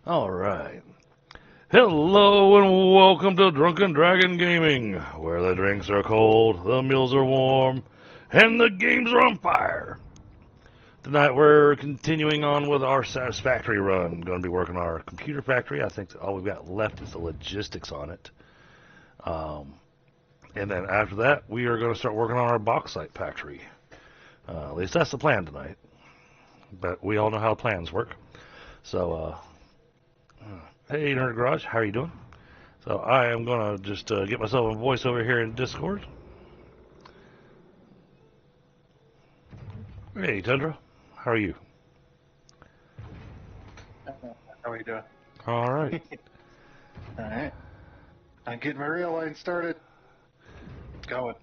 All right. Hello and welcome to Drunken Dragon Gaming, where the drinks are cold, the meals are warm, and the games are on fire. Tonight we're continuing on with our Satisfactory run. Going to be working on our computer factory. I think all we've got left is the logistics on it. And then after that, we are going to start working on our bauxite factory. At least that's the plan tonight. But we all know how plans work. So, hey, Nerd Garage, how are you doing? So I am going to just get myself a voice over here in Discord. Hey, Tundra, how are you? How are you doing? All right. All right. I'm getting my rail line started. Going.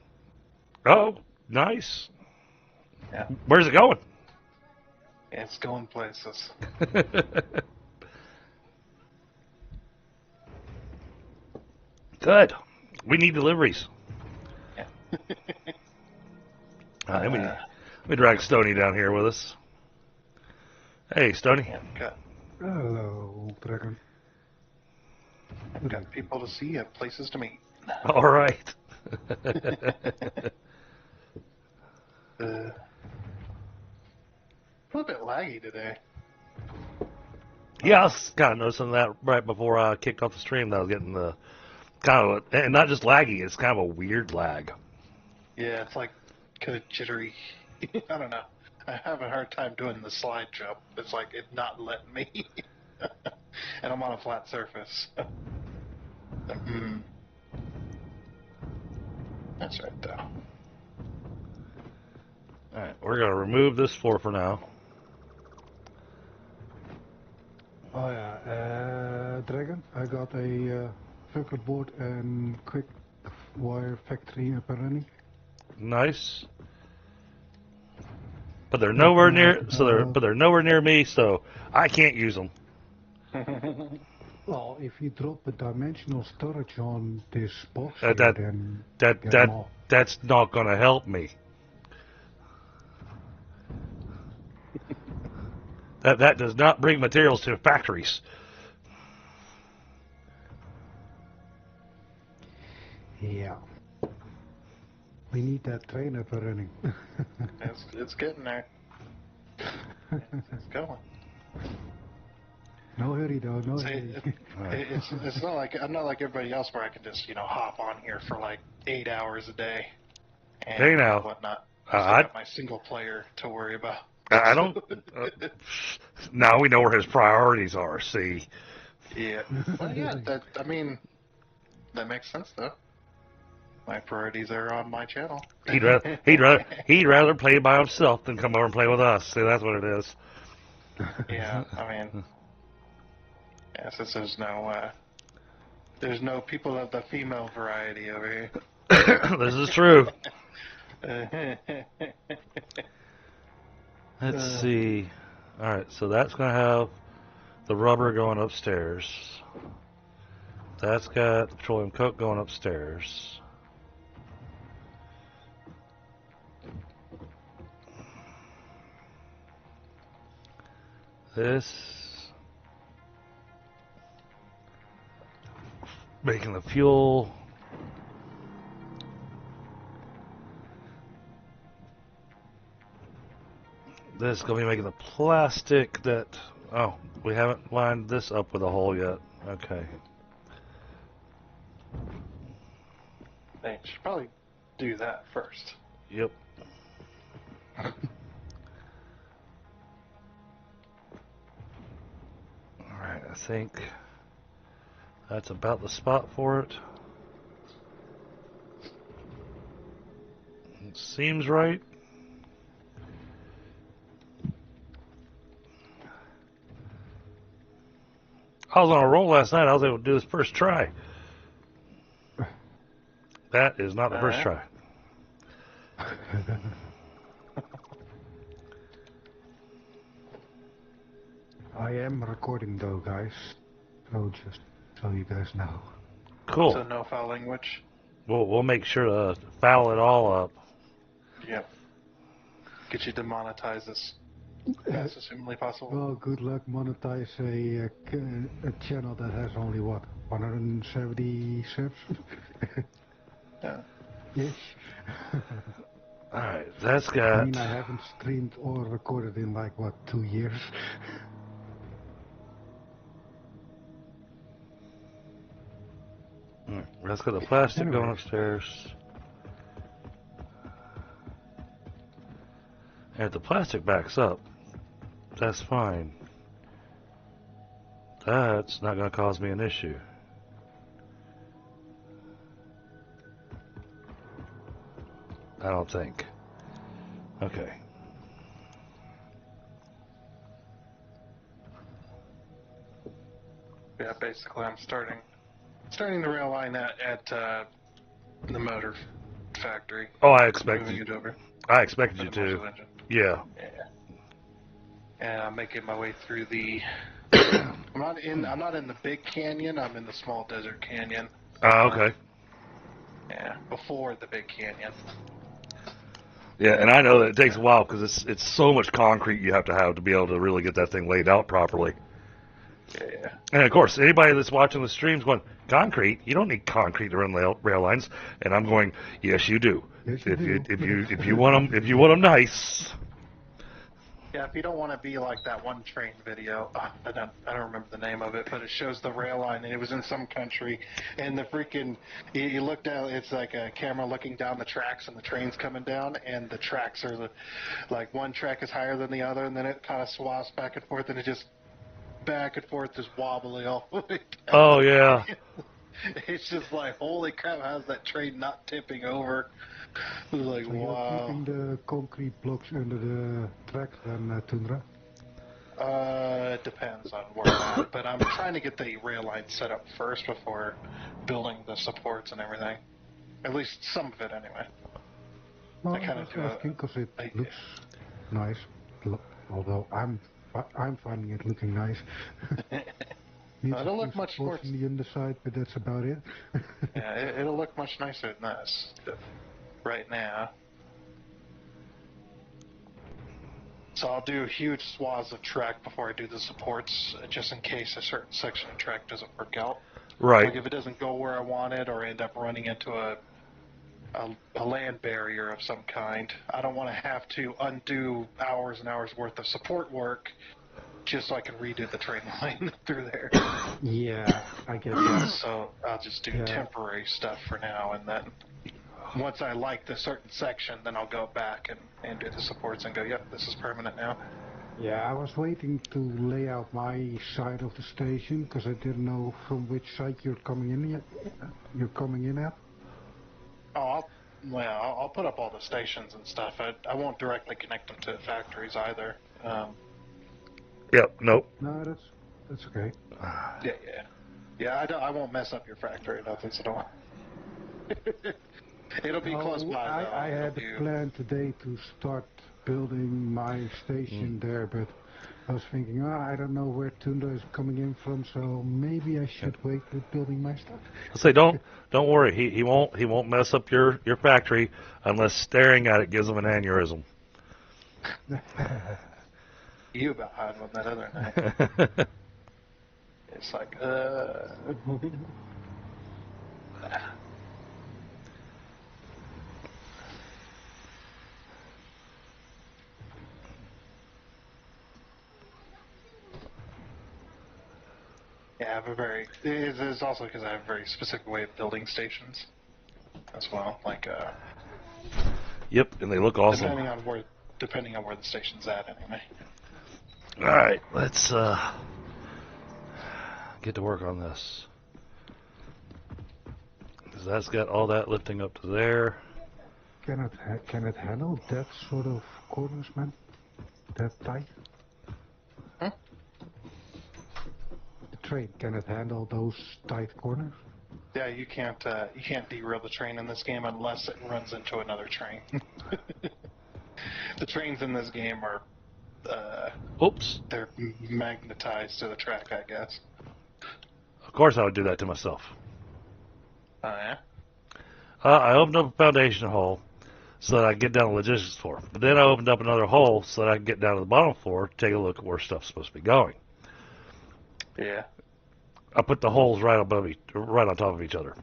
Oh, nice. Yeah. Where's it going? It's going places. Good. We need deliveries. Yeah. Let me drag Stony down here with us. Hey, Stony. Yeah, got, Hello, Dragon. got people to see and places to meet. All right. A little bit laggy today. Yeah, I was kind of noticing that right before I kicked off the stream that I was getting the kind of, and not just laggy, it's kind of a weird lag. Yeah, it's like kind of jittery. I don't know. I have a hard time doing the slide jump. It's like it not letting me. And I'm on a flat surface. That's right, though. All right, we're going to remove this floor for now. Oh yeah, Dragon, I got a circuit board and quick wire factory up and running. Nice. But they're nowhere near, but they're nowhere near me, so I can't use them. Well, if you drop a dimensional storage on this box That- here, that- then That get that them all. that's not going to help me. That does not bring materials to factories. Yeah. We need that train up and running. It's getting there. It's going. No hurry though, no See, hurry. it's not like I'm not like everybody else where I can just hop on here for like 8 hours a day and Hey, now. whatnot. I- I got my single player to worry about. I don't. Now we know where his priorities are. See. Yeah, well, yeah. I mean, that makes sense though. My priorities are on my channel. He'd rather play by himself than come over and play with us. See, that's what it is. Yeah, I mean, yeah, since there's no people of the female variety over here. This is true. Let's see. All right, so that's gonna have the rubber going upstairs. That's got the petroleum coke going upstairs. This making the fuel. This is gonna be making the plastic that. Oh, we haven't lined this up with a hole yet. Okay. They should probably do that first. Yep. Alright, I think that's about the spot for it. It seems right. I was on a roll last night. I was able to do this first try. That is not the first try. I am recording though, guys. So just so you guys know. Cool. So no foul language. We'll make sure to foul it all up. Yep. Get you demonetized this. That's assumably possible. Well, good luck monetize a channel that has only what 170 subs. Yeah. Ish. Alright, that's I got... mean, I haven't streamed or recorded in like what 2 years. That's got the plastic going Anyway. upstairs. And if the plastic backs up, that's fine. That's not going to cause me an issue. I don't think. Okay. Yeah, basically, I'm starting the rail line at the motor factory. Oh, I Moving expected. it over. I expected For you the to. Marshall engine. Yeah. Yeah. And I'm making my way through the. I'm not in the big canyon. I'm in the small desert canyon. Okay. Yeah, before the big canyon. Yeah, and I know that it takes a while because it's so much concrete you have to be able to really get that thing laid out properly. Yeah. And of course, anybody that's watching the stream's going, concrete? You don't need concrete to run rail lines. And I'm going, yes, you do. Yes, you do. If you want them nice. Yeah, if you don't want to be like that one train video, I don't remember the name of it, but it shows the rail line, and it was in some country, and the freaking, you look down, it's like a camera looking down the tracks, and the train's coming down, and the tracks are like one track is higher than the other, and then it kind of swaps back and forth, and it just back and forth, just wobbly all the way down. Oh, yeah. It's just like, holy crap, how's that train not tipping over? It was like, So wow. you're keeping the concrete blocks under the tracks then, Tundra? It depends on where I'm at, but I'm trying to get the rail line set up first before building the supports and everything. At least some of it, anyway. Well, I kind of was do asking because it a- looks nice. Although I'm finding it looking nice. Needs It'll a look few much more. supports on the underside, but that's about it. Yeah, it'll look much nicer than this right now. So I'll do huge swaths of track before I do the supports, just in case a certain section of track doesn't work out. Right. Like if it doesn't go where I want it, or end up running into a land barrier of some kind, I don't want to have to undo hours and hours worth of support work just so I can redo the train line through there. Yeah, I get that. So I'll just do temporary stuff for now, and then once I like the certain section, then I'll go back and do the supports and go, yep, this is permanent now. Yeah, I was waiting to lay out my side of the station because I didn't know from which side you're coming in at. Oh, I'll put up all the stations and stuff. I won't directly connect them to factories either. Yep, nope. No, that's okay. Yeah. I won't mess up your factory or nothing, so don't. It'll be close by. I had a plan today to start building my station there, but I was thinking, I don't know where Tundra is coming in from, so maybe I should wait with building my stuff. I'll say don't worry. He won't mess up your factory unless staring at it gives him an aneurysm. You about had one that other night. It's like, Yeah, I have a very. It's also because I have a very specific way of building stations, as well. Like, Yep, and they look awesome. Depending on where the station's at, anyway. All right, let's get to work on this. Because that's got all that lifting up to there. Can it handle that sort of corners, man? That tight? Huh? The train, can it handle those tight corners? Yeah, you can't derail the train in this game unless it runs into another train. The trains in this game are, Oops. they're magnetized to the track, I guess. Of course I would do that to myself. Oh, yeah? I opened up a foundation hole, so that I could get down to the logistics floor. But then I opened up another hole so that I could get down to the bottom floor, take a look at where stuff's supposed to be going. Yeah. I put the holes right on top of each other.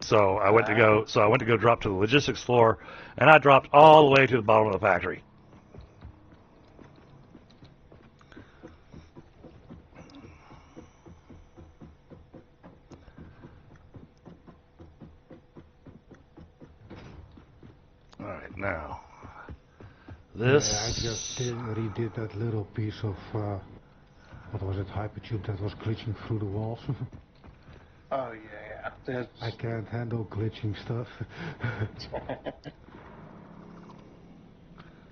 So I went to go drop to the logistics floor, and I dropped all the way to the bottom of the factory. All right, now this. Yeah, I just redid that little piece of what was it, hypertube that was glitching through the walls. Oh yeah, yeah. I can't handle glitching stuff.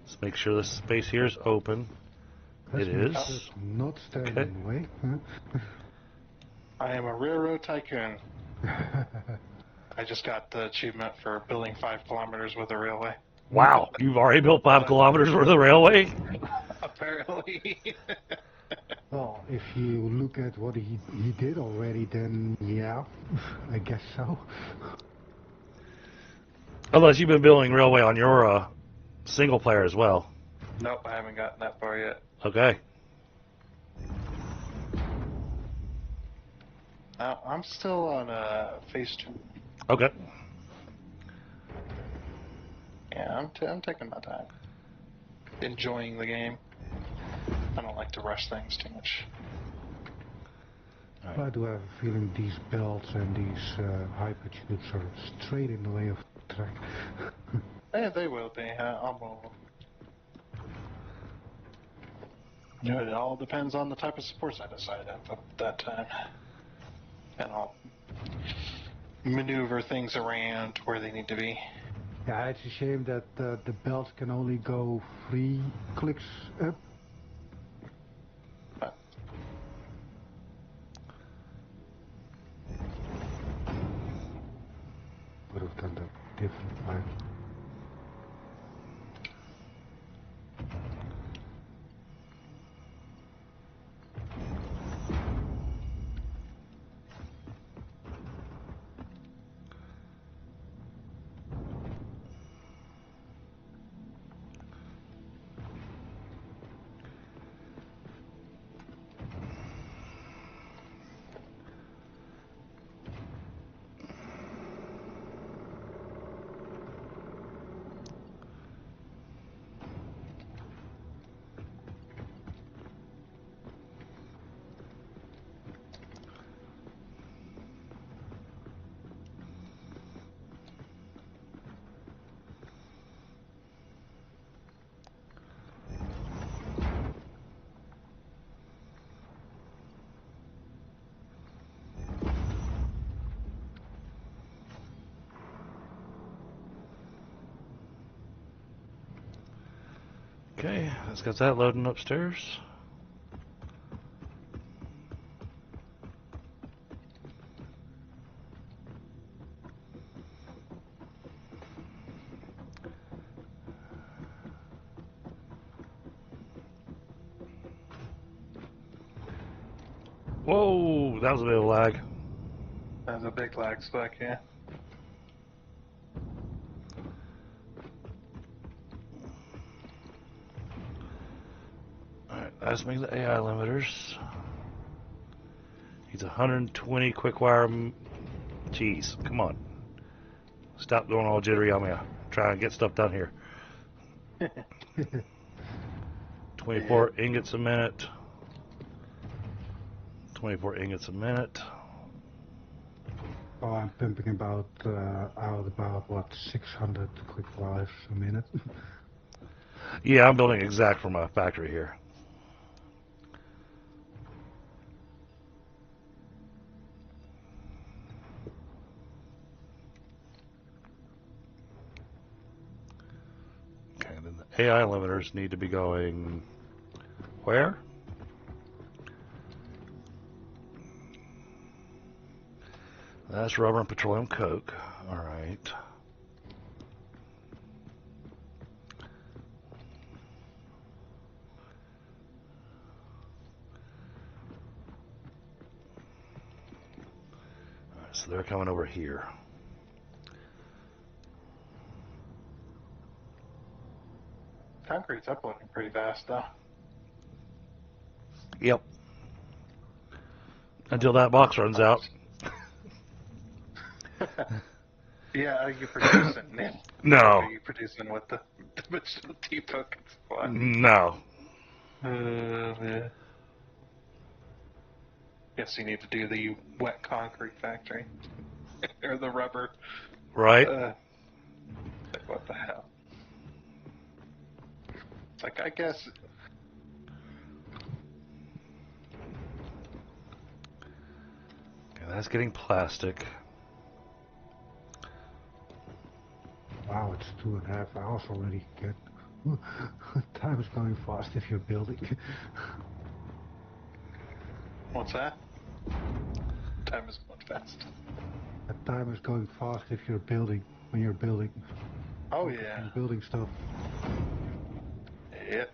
Let's make sure this space here is open. Let's It make is. sure it's not standing in the way. I am a railroad tycoon. I just got the achievement for building 5 kilometers with a railway. Wow, you've already built 5 kilometers worth of railway? Apparently. Well, if you look at what he did already, then yeah, I guess so. Unless you've been building railway on your single player as well. Nope, I haven't gotten that far yet. Okay. I'm still on phase 2. Okay. Yeah, I'm taking my time. Enjoying the game. I don't like to rush things too much. Right. I do have a feeling these belts and these hypertubes are straight in the way of the track. Yeah, they will be. I'll move them. It all depends on the type of supports I decide at that time. And I'll maneuver things around where they need to be. Yeah, it's a shame that the belts can only go 3 clicks up. Would have done that differently. Okay, let's get that loading upstairs. Whoa, that was a bit of lag. There's a big lag spike, yeah. Alright, let's make the AI limiters. He's 120 quick wire. Jeez, come on. Stop going all jittery on me. I'm trying to get stuff done here. 24 ingots a minute. 24 ingots a minute. Oh, I'm pumping about out about what 600 quick wires a minute. Yeah, I'm building exact for my factory here. Okay, then the AI limiters need to be going where? That's rubber and petroleum coke. All right. All right, so they're coming over here. Concrete's uploading pretty fast, though. Yep. Until that box runs out. Yeah, are you producing it? No. Are you producing with the T-Book and squad? No. Yeah. Guess you need to do the wet concrete factory. Or the rubber. Right? Like, what the hell? It's like, I guess... Okay, that's getting plastic. Wow, it's 2.5 hours already. Time is going fast if you're building. What's that? Time is going fast. Time is going fast if you're building, when you're building. Oh, yeah. Building stuff. Yep.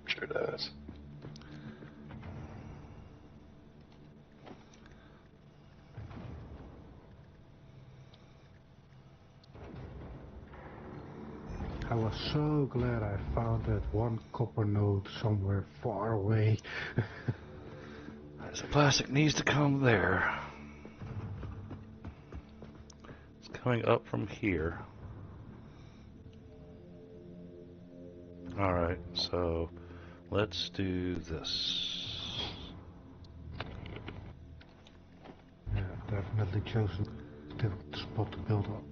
Sure does. I was so glad I found that one copper node somewhere far away. So plastic needs to come there. It's coming up from here. Alright, so let's do this. Yeah, definitely chosen a difficult spot to build on.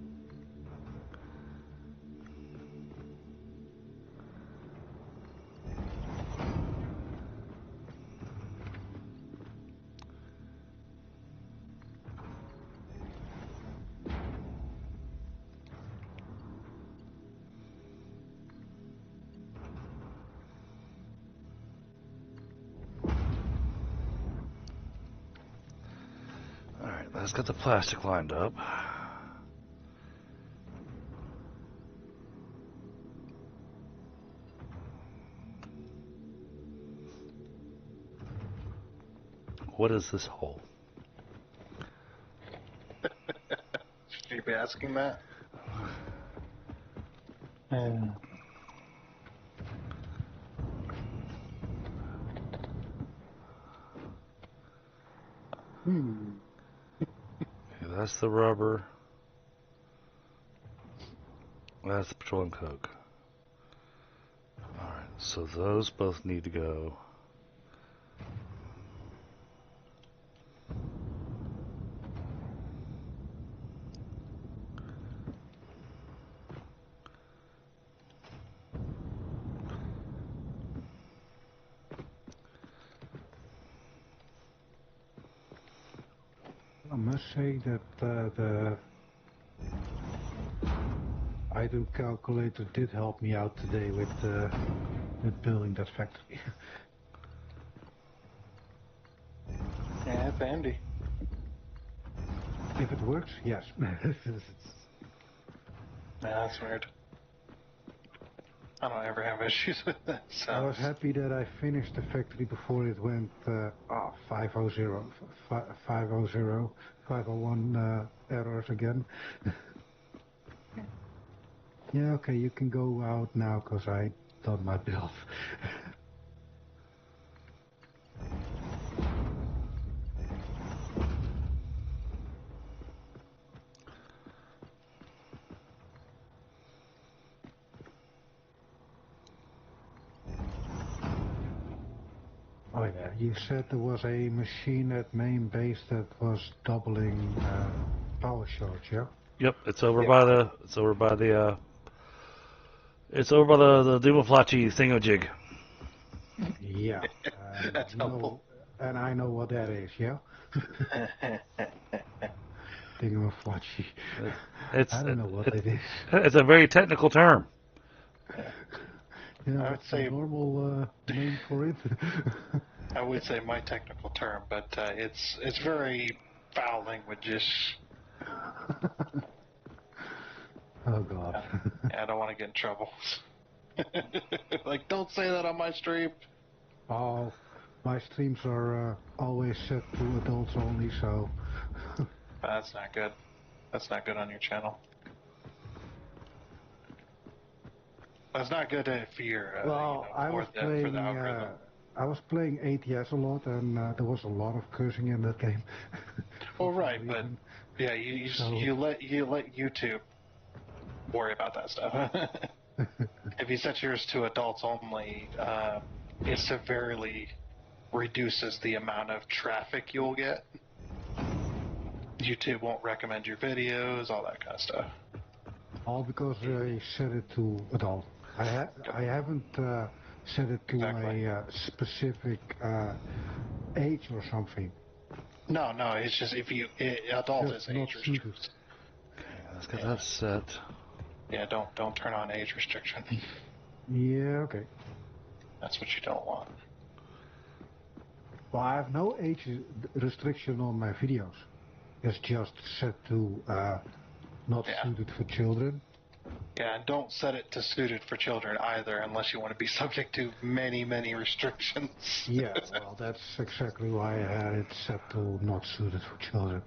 Alright, let's get the plastic lined up. What is this hole? Should you be asking that? Okay, that's the rubber. That's the petroleum coke. Alright, so those both need to go. I must say that the item calculator did help me out today with building that factory. Yeah, it's handy. If it works, yes. Yeah, that's weird. I don't ever have issues with that. I was So happy that I finished the factory before it went 500, 501 errors again. Yeah, okay, you can go out now because I done my build. Oh yeah, you said there was a machine at main base that was doubling power charge, yeah? Yep, it's over by the the Dumaflachi thingamajig. Yeah. that's helpful. And I know what that is, yeah? Thingamaflachi. I don't know what it is. It's a very technical term. Yeah, I would what's say- the normal name for it? I would say my technical term, but it's very foul language-ish. Oh god. Yeah, I don't want to get in trouble. Like, don't say that on my stream. Oh, my streams are always set to adults only, so... That's not good. That's not good on your channel. That's not good for your, Well, I was for the playing. algorithm. I was playing ATS a lot, and there was a lot of cursing in that game. For Well, some right, but reason. yeah, you So you let YouTube worry about that stuff. If you set yours to adults only, it severely reduces the amount of traffic you'll get. YouTube won't recommend your videos, all that kind of stuff. all because I set it to adult. I haven't set it to Exactly. a specific age or something. No, it's just adult Just is not age suited. restricted. Let's get that set. Yeah, don't turn on age restriction. Yeah, okay. That's what you don't want. Well, I have no age restriction on my videos. It's just set to not Yeah. suited for children. Yeah, and don't set it to suited for children either, unless you want to be subject to many restrictions. Yeah, well, that's exactly why I had it set to not suited for children.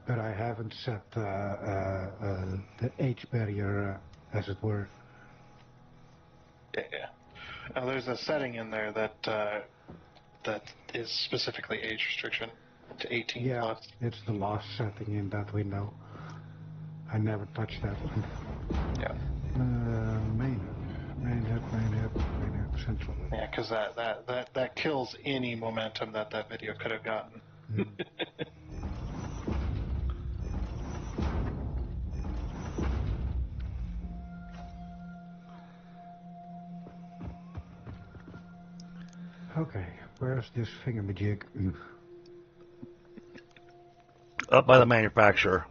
But I haven't set the age barrier, as it were. Yeah. Now, there's a setting in there that is specifically age restriction to 18 Yeah, plus. it's the last setting in that window. I never touched that. Yeah. Main hub, central. Yeah, because that kills any momentum that video could have gotten. Mm. Okay, where's this thingamajig? Up by the manufacturer.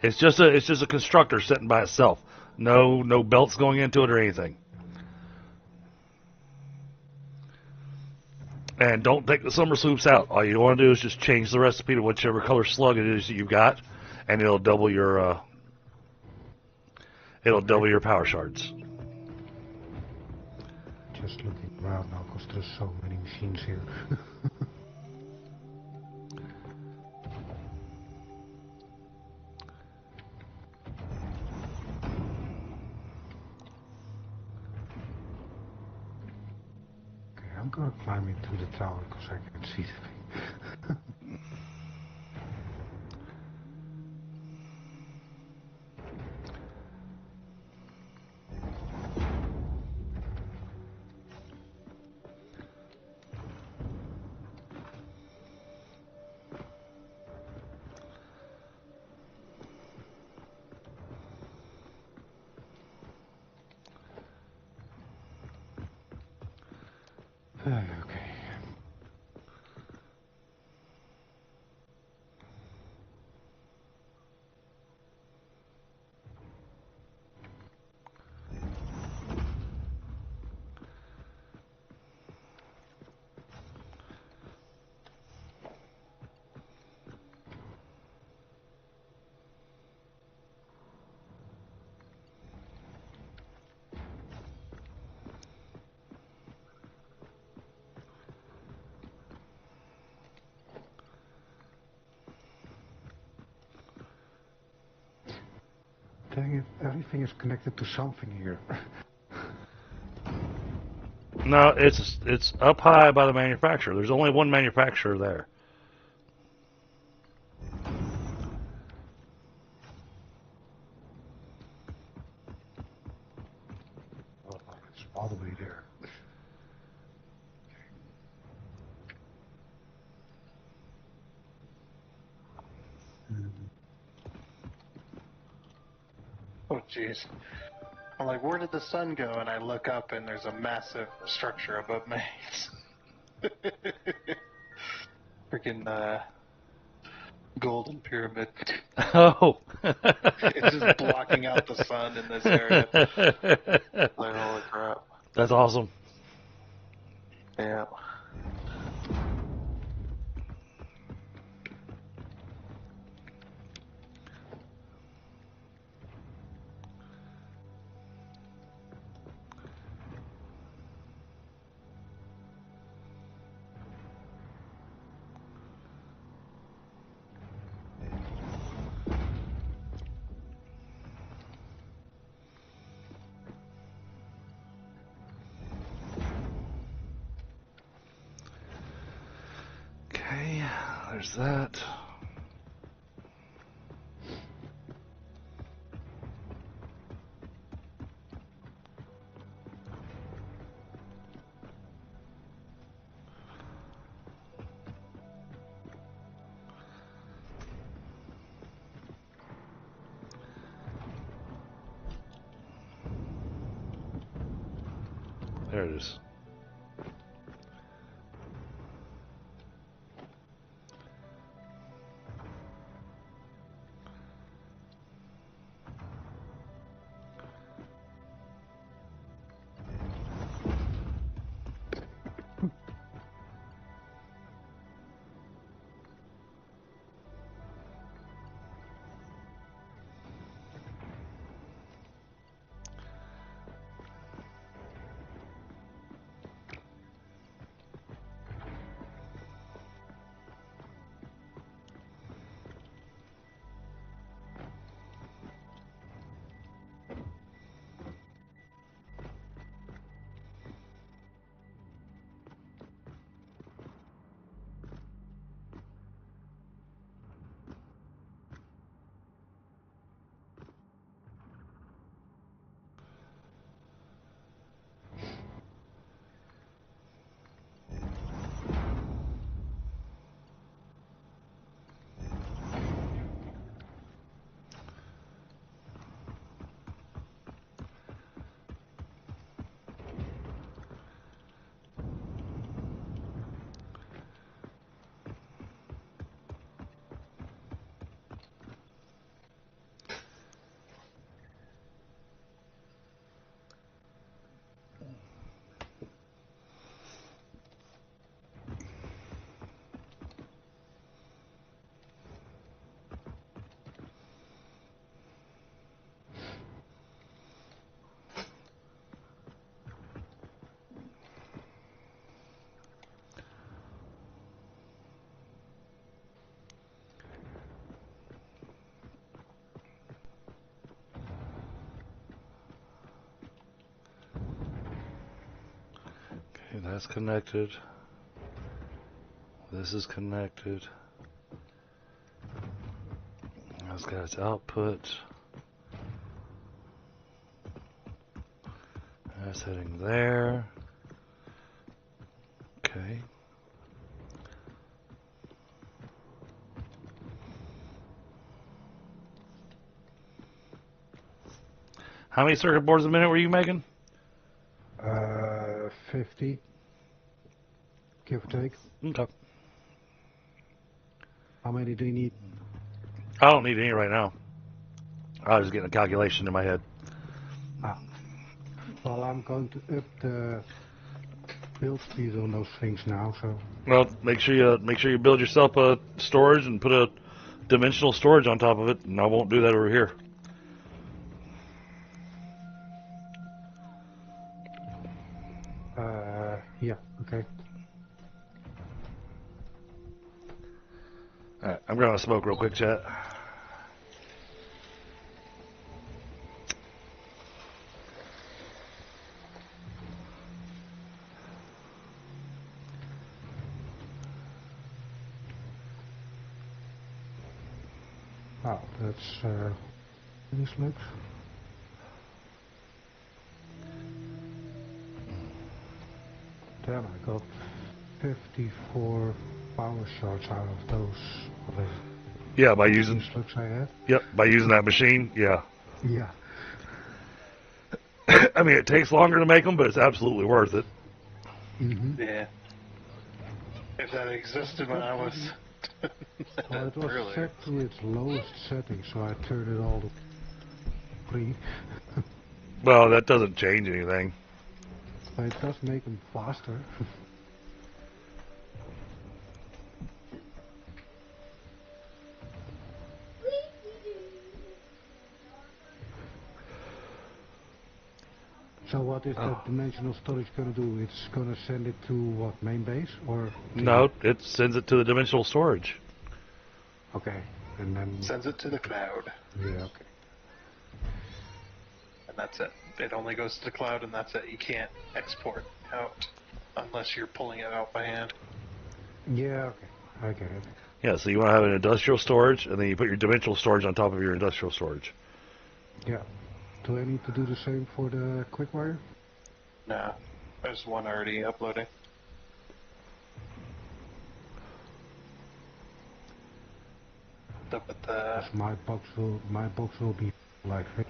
It's just a constructor sitting by itself. No belts going into it or anything. And don't take the summer swoops out. All you want to do is just change the recipe to whichever color slug it is that you've got, and it'll double your power shards. Just looking around now because there's so many machines here. Okay, I'm gonna climb into the tower because I can see the thing. Okay. Dang it, everything is connected to something here. No, it's up high by the manufacturer. There's only one manufacturer there. Oh, it's all the way there. Oh, jeez. I'm like, where did the sun go? And I look up, and there's a massive structure above me. Freaking golden pyramid. Oh. It's just blocking out the sun in this area. Like, holy crap. That's awesome. Yeah. There's that. There it is. Okay, that's connected. This is connected. That's got its output. That's heading there. Okay. How many circuit boards a minute were you making? 50, give or take. Okay. How many do you need? I don't need any right now. I was getting a calculation in my head. Well, I'm going to up the build speed on those things now, so. Well, make sure you build yourself a storage and put a dimensional storage on top of it, and I won't do that over here. Yeah, okay. Alright, I'm going to smoke real quick, chat. Oh, that's this looks. Damn, I got 54 power shots out of those. Yeah, by using. Looks I had. Yep, by using that machine. Yeah. Yeah. I mean, it takes longer to make them, but it's absolutely worth it. Mm-hmm. Yeah. If that existed when I was. Well, it was earlier. set to its lowest setting, so I turned it all to 3. Well, that doesn't change anything. But it does make them faster. So what is that dimensional storage going to do? It's going to send it to what, main base? Or No, it sends it to the dimensional storage. Okay, and then... Sends it to the cloud. Yeah, okay. And that's it. It only goes to the cloud, and that's it. You can't export out unless you're pulling it out by hand. Yeah, okay. I get it. Yeah, so you want to have an industrial storage, and then you put your dimensional storage on top of your industrial storage. Yeah. Do I need to do the same for the quick wire? No, there's one already uploading. But Because my box will be like it.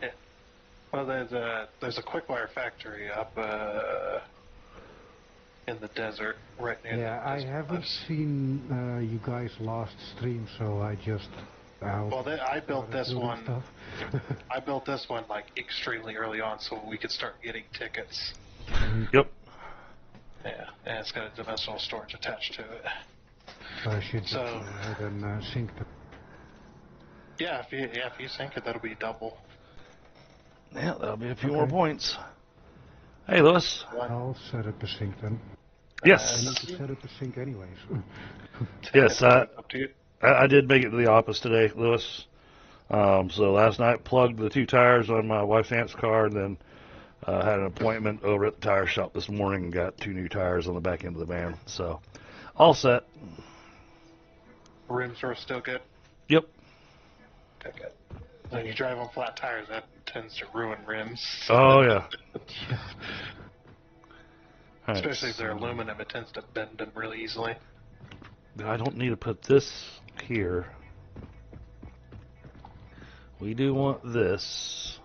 yeah. Well, there's a quick wire factory up in the desert, right near. Yeah, the I desert haven't cliffs. seen you guys last stream, so I just. Well, I built started this building one. Stuff. I built this one like extremely early on, so we could start getting tickets. Yep. Yeah, and it's got a dimensional storage attached to it. So I should just So- go ahead and sync the. Yeah, if you sync it, that'll be double. Yeah, that'll be a few more Okay. points. Hey, Lewis. I'll set up a sync then. I Yes. need to set up a sync anyways. Yes, Up to you. I did make it to the office today, Lewis. So last night, plugged the 2 tires on my wife's aunt's car, and then had an appointment over at the tire shop this morning and got 2 new tires on the back end of the van. So, all set. Rims are still good. Yep. Okay, good. When you drive on flat tires, that tends to ruin rims. Oh, yeah. All right, Especially if they're aluminum, it tends to bend them really easily. I don't need to put this here. We do want this.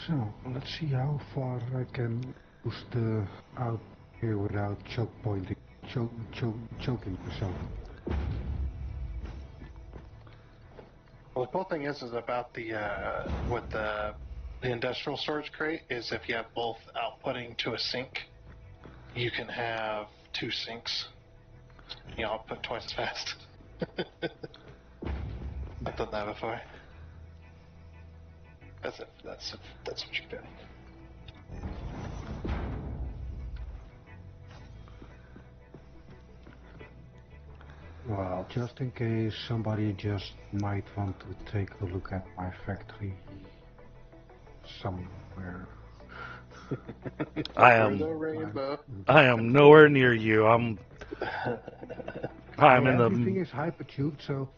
So let's see how far I can push the out here without choking myself. Well, the cool thing is about the with the industrial storage crate is if you have both outputting to a sink, you can have 2 sinks. You know, output twice as fast. I've done that before. That's it. That's what you're doing. Well, just in case somebody just might want to take a look at my factory somewhere. I Over the am rainbow. nowhere near you. I'm in Everything the is hypertubed, so.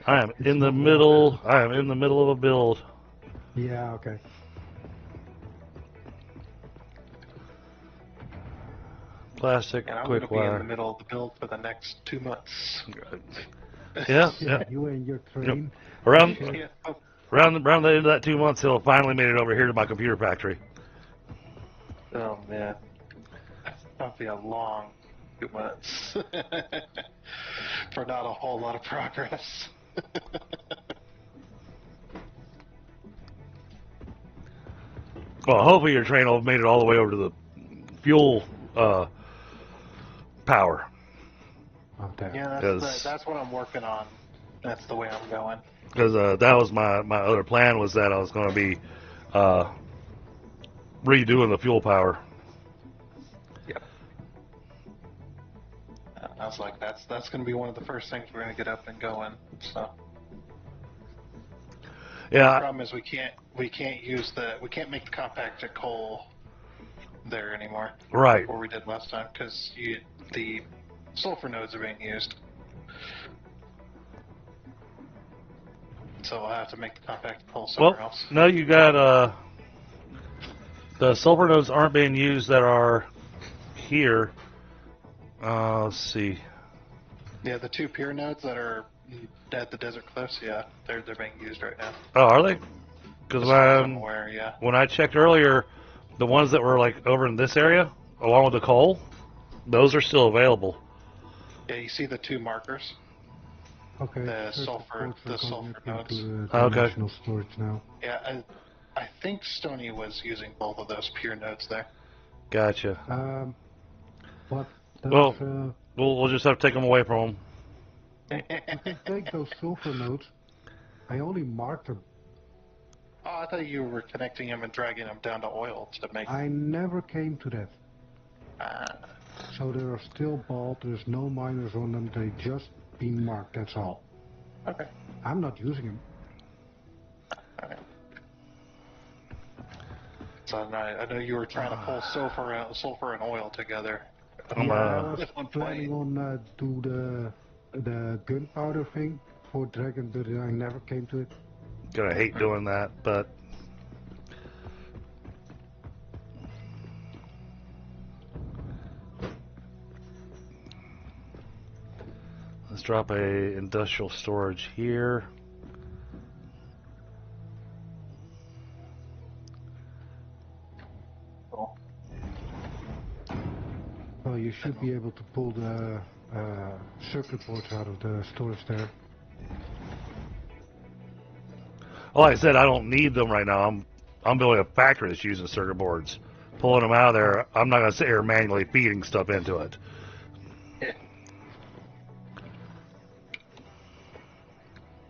I am it's in the not middle. I am in the middle of a build. Yeah, okay. Plastic, And I'm quick going to be in the wire. middle of the build for the next 2 months. Yeah, yeah. You and your train. Around Yeah. Oh, around the end of that 2 months, he'll have finally made it over here to my computer factory. oh man. That'll be a long 2 months. For not a whole lot of progress. Well, hopefully your train will have made it all the way over to the fuel power. Okay. Yeah, Yes. that's what I'm working on. That's the way I'm going. Because that was my other plan, was that I was going to be redoing the fuel power. Yep. I was like, that's going to be one of the first things we're going to get up and going. So the Yeah, problem is we can't make the compacted coal there anymore. right. What we did last time because the sulfur nodes are being used. So I'll have to make the compacted coal somewhere Well, else. no, you got the sulfur nodes aren't being used that are here. Let's see. Yeah, the 2 pier nodes that are at the desert cliffs, yeah, they're being used right now. Oh, are they? Because As far as I'm aware, yeah. when I checked earlier, the ones that were like over in this area, along with the coal, those are still available. Yeah, you see the 2 markers? Okay. The first sulfur- reports the are going sulfur up nodes. into Okay. dimensional storage now. Yeah, I think Stony was using both of those pier nodes there. Gotcha. But Well- those, We'll just have to take them away from them. you can take those sulfur nodes. I only marked them. Oh, I thought you were connecting them and dragging them down to oil to make. I never came to that. So they are still bald. There's no miners on them. They just been marked. That's all. Okay. I'm not using them. Okay. So I know you were trying to pull sulfur and oil together I'm Yeah, I was On planning on do the gunpowder thing for Dragon, but I never came to it. gonna hate doing that, but let's drop a industrial storage here. Cool. Well, you should be able to pull the circuit boards out of the storage there. Well, like I said, I don't need them right now. I'm building a factory that's using circuit boards. Pulling them out of there, I'm not gonna sit here manually feeding stuff into it. Yeah.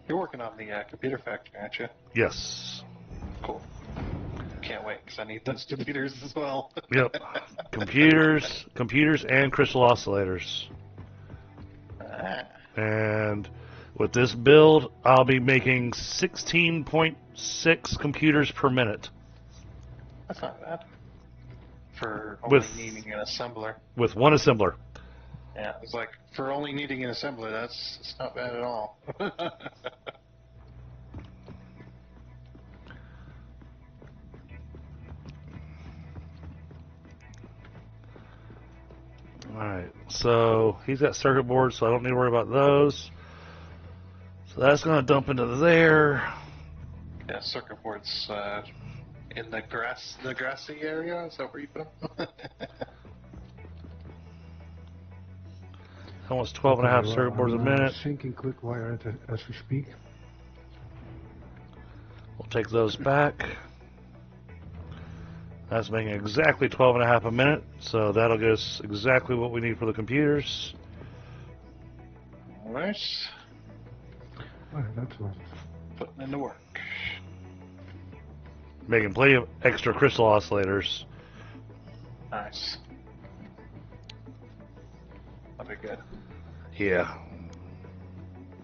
You're working on the computer factory, aren't you? Yes. Cool. Can't wait, because I need those computers as well. Yep. computers, and crystal oscillators. And with this build, I'll be making 16.6 computers per minute. That's not bad. For only With- needing an assembler. With one assembler. Yeah, it's like, for only needing an assembler, it's not bad at all. Alright, so he's got circuit boards, so I don't need to worry about those. So that's going to dump into there. Yeah, circuit boards in the grassy area. Is that where you put them? Almost 12 and a half Okay, circuit boards a I'm, minute. Syncing quick wire as we speak. We'll take those back. That's making exactly 12 and a half a minute, so that'll give us exactly what we need for the computers. Nice. Oh, that's what. Putting into work. Making plenty of extra crystal oscillators. Nice. That'll be good. Yeah.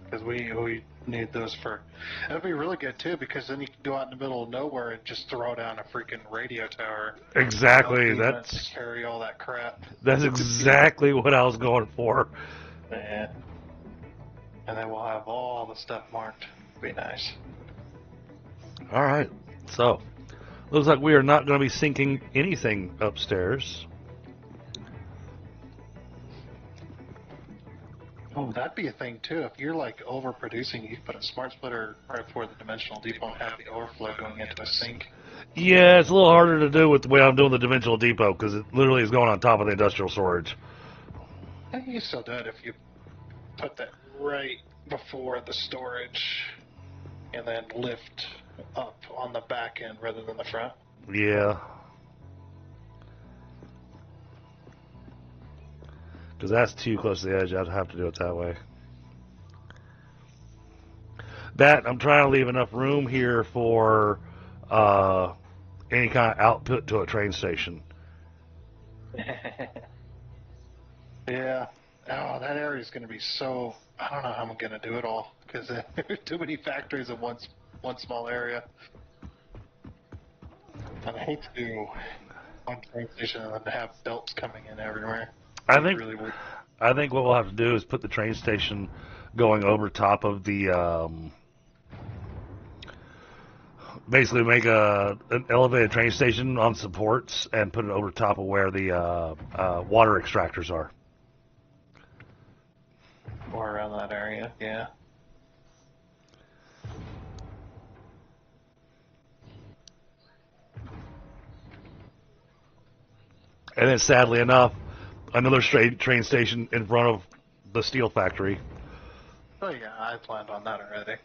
Because we need those for... That'd be really good, too, because then you can go out in the middle of nowhere and just throw down a freaking radio tower. Exactly. Without That's to carry all that crap. that's exactly what I was going for. Yeah. And then we'll have all the stuff marked. Be nice. All right. So, looks like we are not going to be sinking anything upstairs. Oh, that'd be a thing too. If you're like overproducing, you put a smart splitter right before the dimensional depot and have the overflow going into a sink. Yeah, it's a little harder to do with the way I'm doing the dimensional depot because it literally is going on top of the industrial storage. And you still do it if you put that right before the storage and then lift up on the back end rather than the front. Yeah. Because that's too close to the edge. I'd have to do it that way. That, I'm trying to leave enough room here for any kind of output to a train station. Yeah. Oh, that area is going to be so... I don't know how I'm going to do it all because there's too many factories in one small area. And I hate to do one train station and then have belts coming in everywhere. I think Really weird. I think what we'll have to do is put the train station going over top of the basically make an elevated train station on supports and put it over top of where the water extractors are. Or around that area, yeah. And then, sadly enough, another train station in front of the steel factory. Oh yeah, I planned on that already.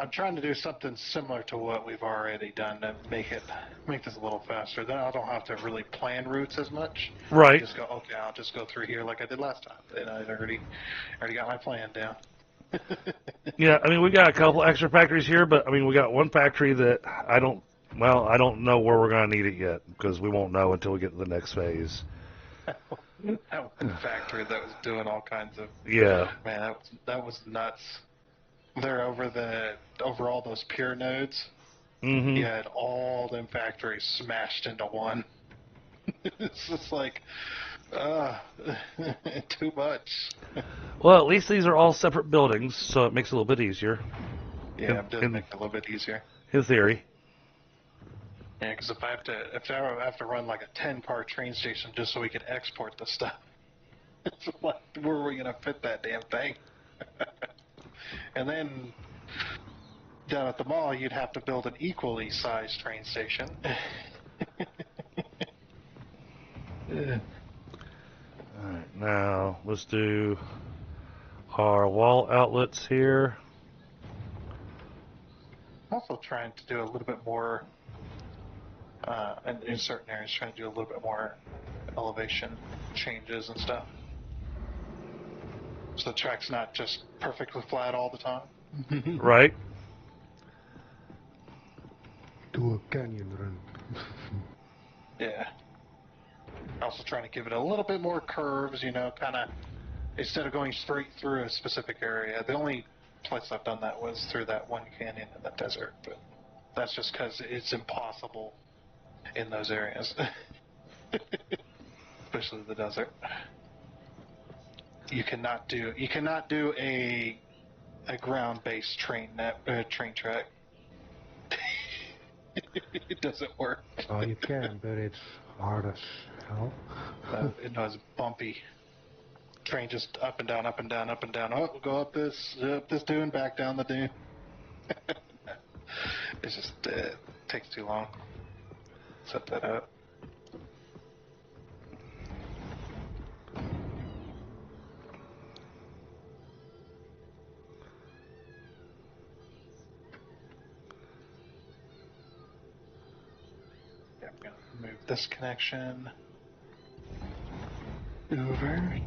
I'm trying to do something similar to what we've already done to make this a little faster. Then I don't have to really plan routes as much. Right. Just go, okay, I'll just go through here like I did last time. And I already got my plan down. Yeah, I mean, we got a couple extra factories here, but I mean, we got one factory that I don't know where we're going to need it yet because we won't know until we get to the next phase. That one factory that was doing all kinds of... Yeah. Man, that was nuts. They're over all those pier nodes. Mm-hmm. You had all them factories smashed into one. It's just like, Too much. Well, at least these are all separate buildings, so it makes it a little bit easier. Yeah, it does make it a little bit easier. In theory. Yeah, because if I have to run like a 10-car train station just so we can export the stuff, it's like, where are we gonna fit that damn thing? And then down at the mall, you'd have to build an equally sized train station. Yeah. Alright, now let's do our wall outlets here. Also trying to do a little bit more, in certain areas, trying to do a little bit more elevation changes and stuff. So the track's not just perfectly flat all the time. Right? Do a canyon run. Yeah. Also trying to give it a little bit more curves, you know, kind of, instead of going straight through a specific area. The only place I've done that was through that one canyon in the desert, but that's just because it's impossible in those areas. Especially the desert. You cannot do a ground-based train track. It doesn't work. Oh, you can, but it's hard as hell. It was bumpy. Train just up and down, up and down, up and down. Oh, we'll go up this dune, back down the dune. It's just takes too long. Set that up. Yeah, I'm gonna move this connection over.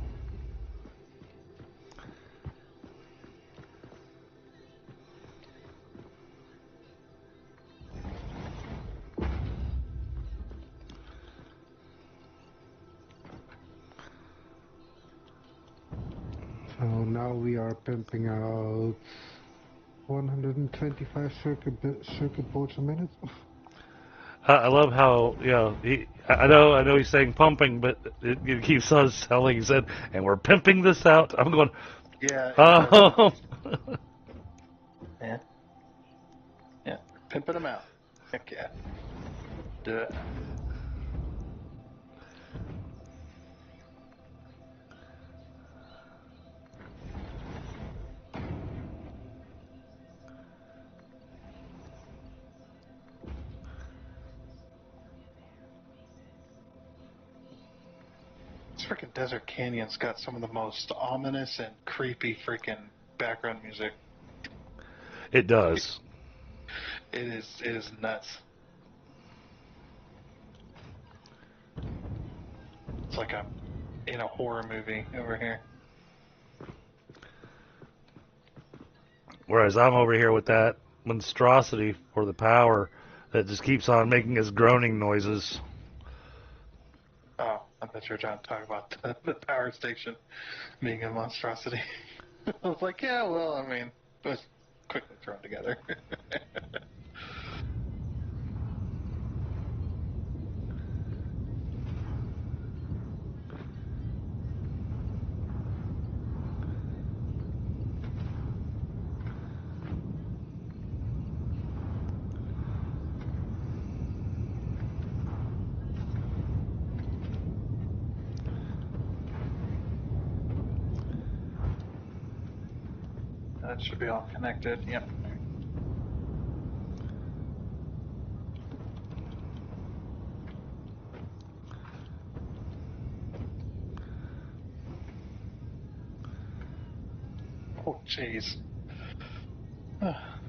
So now we are pumping out 125 circuit boards a minute. I love how, you know, I know he's saying pumping, but it keeps on selling. He said, and we're pimping this out. I'm going, Yeah. oh. Yeah. Yeah. Pimping them out. Heck yeah. Do it. This freaking desert canyon's got some of the most ominous and creepy freaking background music. It does. It is nuts. It's like I'm in a horror movie over here. Whereas I'm over here with that monstrosity for the power that just keeps on making us groaning noises. Oh, I thought you were trying to talk about the power station being a monstrosity. I was like, yeah, well, I mean, it was quickly thrown together. That should be all connected. Yep. Oh, jeez.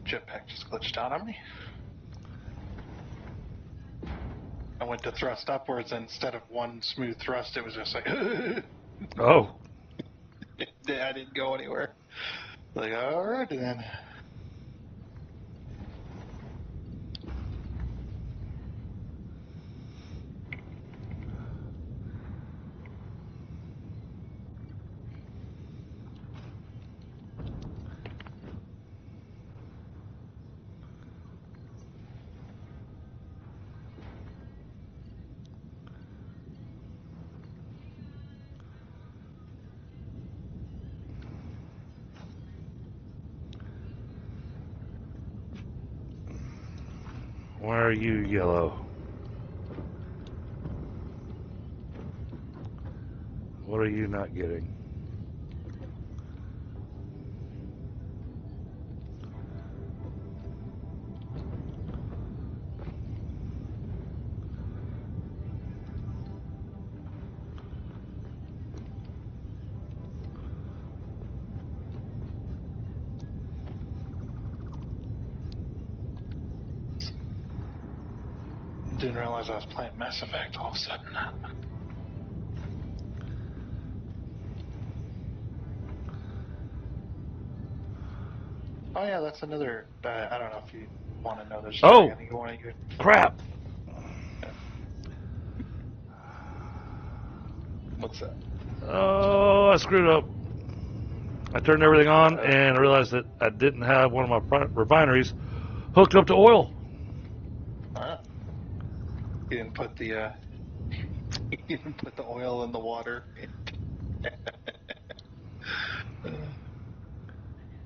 Jetpack just glitched out on me. I went to thrust upwards, and instead of one smooth thrust, it was just like, Oh. I didn't go anywhere. Like, alright then. Why are you yellow? What are you not getting? Didn't realize I was playing Mass Effect all of a sudden. Oh yeah, that's another. I don't know if you want to know this. Oh! I think you want to. Crap! What's that? Oh, I screwed up. I turned everything on and I realized that I didn't have one of my refineries hooked up to oil. You didn't put the you didn't put the oil in the water.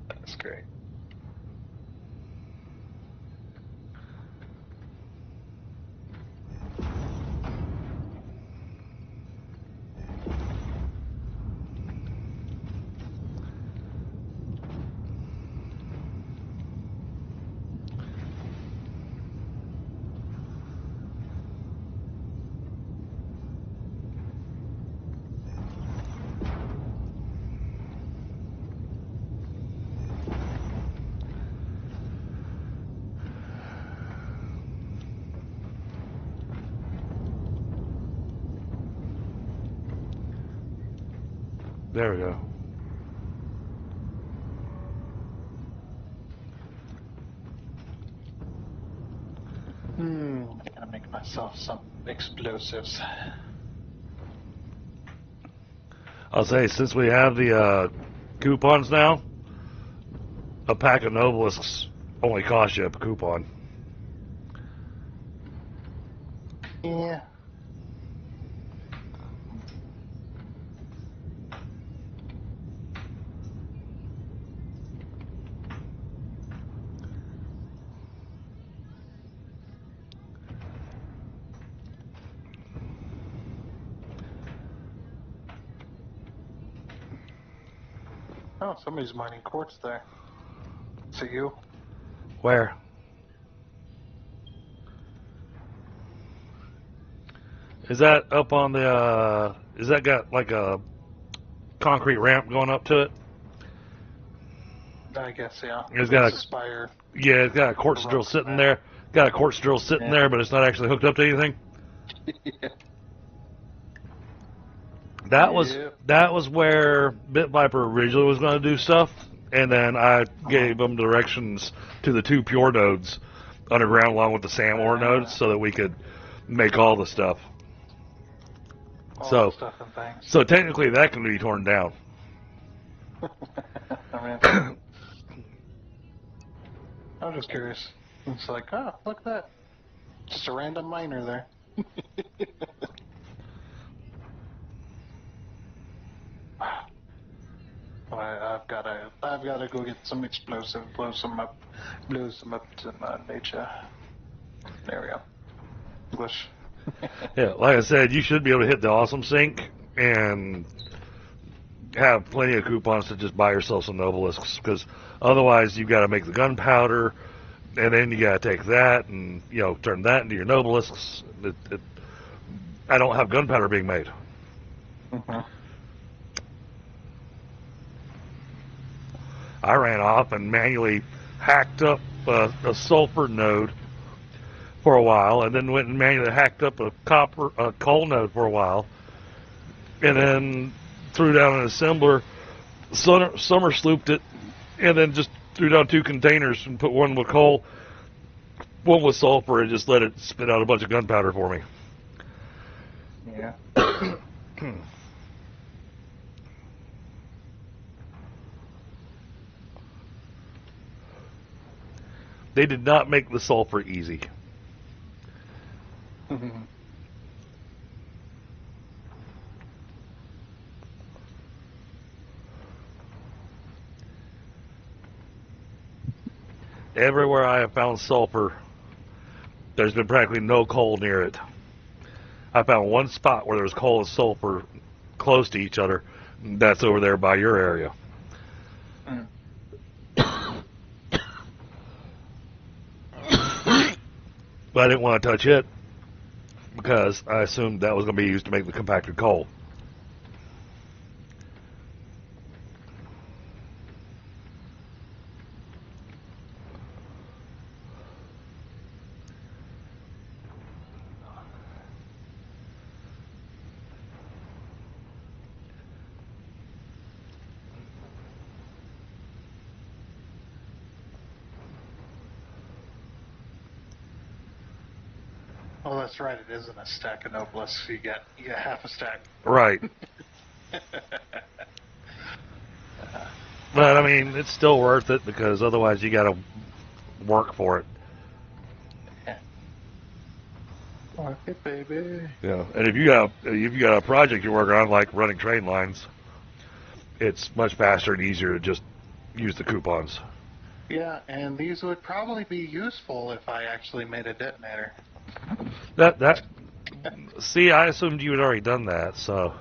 That's great. There we go. I'm gonna make myself some explosives. I'll say, since we have the coupons now, a pack of Nobelisks only costs you a coupon. Yeah. Oh, somebody's mining quartz there. Is it you? Where? Is that up on the, is that got like a concrete ramp going up to it? I guess, yeah. It's got a spire. Yeah, it's got a quartz drill sitting there. Got a quartz drill sitting there, but it's not actually hooked up to anything. Yeah. That was where Bit Viper originally was going to do stuff, and then I gave them directions to the 2 pure nodes underground along with the SAM ore nodes so that we could make all the stuff. All the stuff and things. So technically that can be torn down. I mean, I'm just curious. It's like, oh, look at that. Just a random miner there. I've gotta go get some explosive, blow some up to my nature. There we go. English. Yeah, like I said, you should be able to hit the awesome sink and have plenty of coupons to just buy yourself some Nobelisks, because otherwise you've got to make the gunpowder, and then you got to take that and turn that into your Nobelisks. I don't have gunpowder being made. Mm-hmm. I ran off and manually hacked up a sulfur node for a while, and then went and manually hacked up a coal node for a while, and then threw down an assembler, summer slooped it, and then just threw down 2 containers and put one with coal, one with sulfur, and just let it spit out a bunch of gunpowder for me. Yeah. They did not make the sulfur easy. Everywhere I have found sulfur, There's been practically no coal near it. I found one spot where there's coal and sulfur close to each other. That's over there by your area. Mm. But I didn't want to touch it because I assumed that was going to be used to make the compacted coal. Oh, that's right. It isn't a stack of Noblesse. You get half a stack. Right. But I mean, it's still worth it because otherwise you got to work for it. Market, baby. Yeah. And if you got a project you're working on, like running train lines, it's much faster and easier to just use the coupons. Yeah, and these would probably be useful if I actually made a detonator. That. See, I assumed you had already done that, so.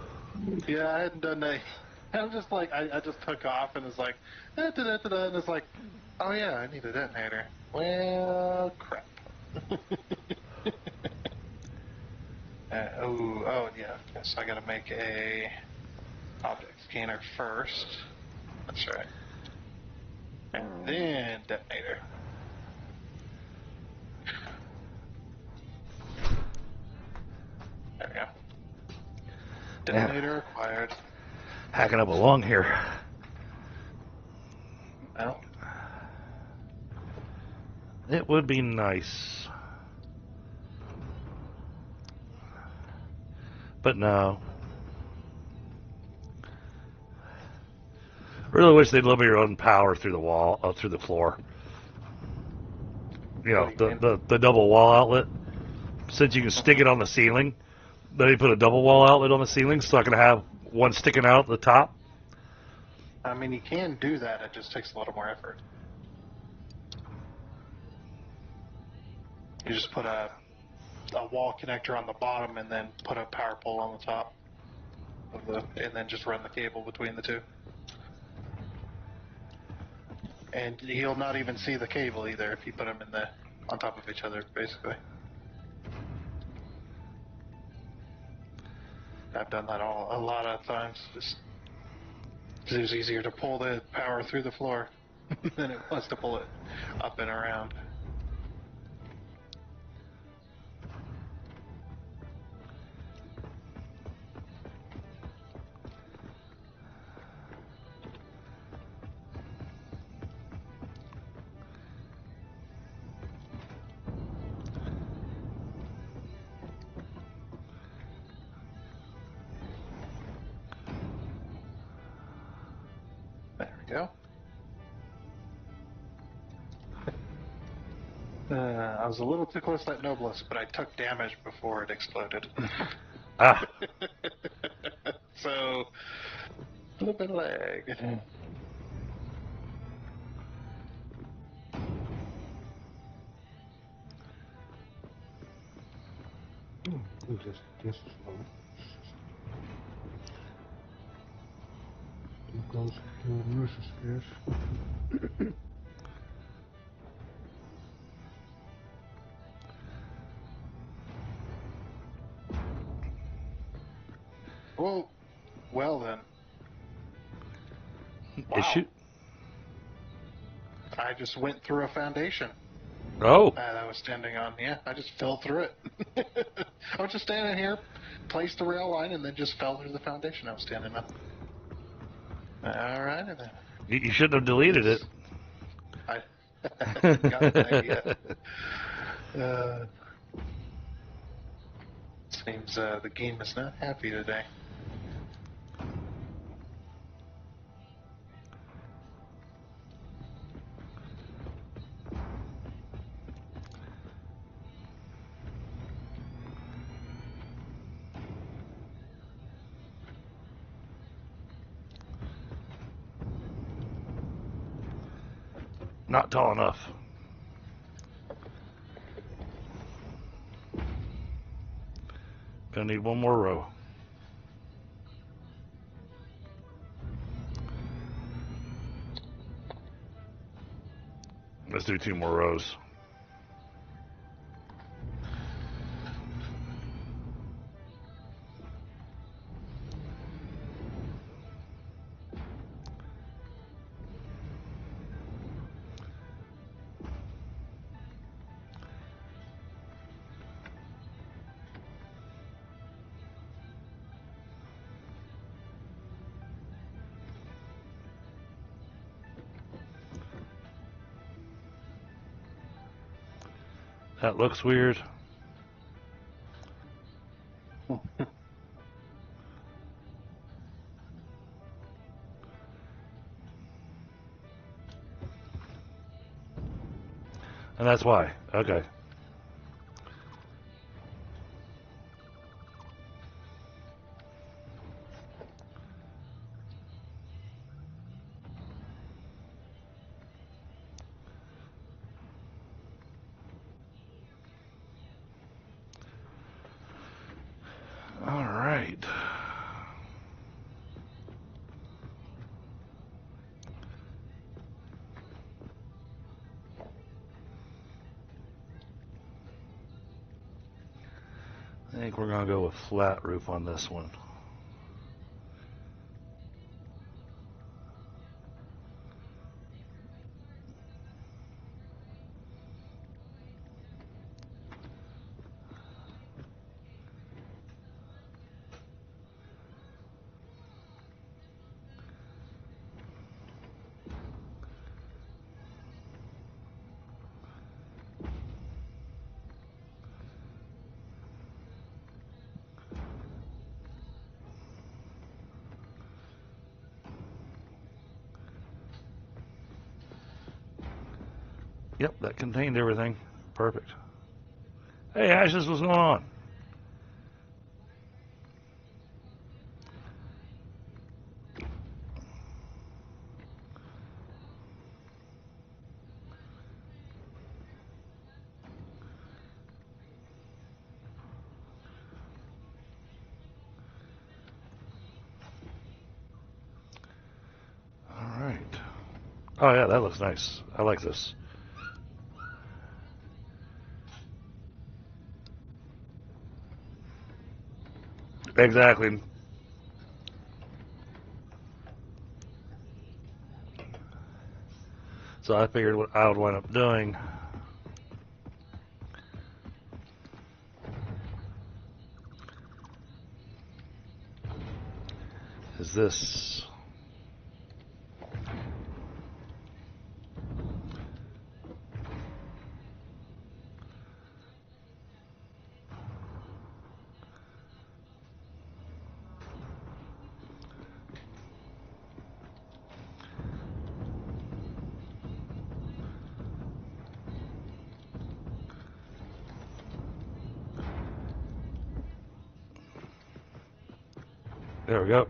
Yeah, I hadn't done that. I'm just like, I just took off and it's like, and it's like, oh yeah, I need a detonator. Well, crap. Oh yeah, okay, so I gotta make a object scanner first. That's right. And then detonator. There we go. Detonator acquired. Hacking up along here. Well, It would be nice. But no. Really wish they'd let me run power through the wall, through the floor. You know, What do you mean? the double wall outlet. Since you can stick it on the ceiling, then you put a double wall outlet on the ceiling, so I can have one sticking out at the top. I mean, you can do that. It just takes a little more effort. You just put a wall connector on the bottom and then put a power pole on the top of and then just run the cable between the two. And you'll not even see the cable either if you put them on top of each other, basically. I've done that a lot of times. Just it was easier to pull the power through the floor than it was to pull it up and around. There we go. I was a little too close to that Noblesse, but I took damage before it exploded. Ah. So, a little bit of lag. Just slow. Too close to nurses' scares. Oh, well then. Wow. Issue? I just went through a foundation Oh. that I was standing on. Yeah, I just fell through it. I was just standing here, placed the rail line, and then just fell through the foundation I was standing on. Alrighty then. You shouldn't have deleted it. I got an idea. Seems the game is not happy today. Not tall enough. Gonna need one more row. Let's do 2 more rows. That looks weird. And that's why. Okay. All right. I think we're going to go with flat roof on this one. Yep, that contained everything. Perfect. Hey, Ashes, what's going on? All right. Oh, yeah, that looks nice. I like this. Exactly. So I figured what I would wind up doing is this. There we go.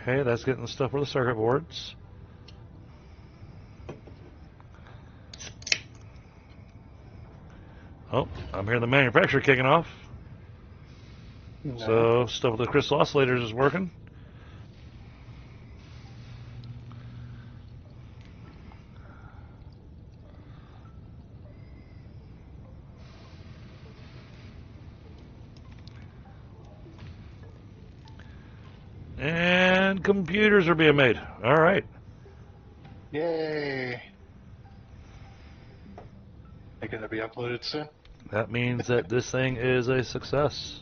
Okay, that's getting the stuff for the circuit boards. Oh, I'm hearing the manufacturer kicking off. No. So, stuff with the crystal oscillators is working. And computers are being made. All right. Yay! They're going to be uploaded soon. That means that this thing is a success.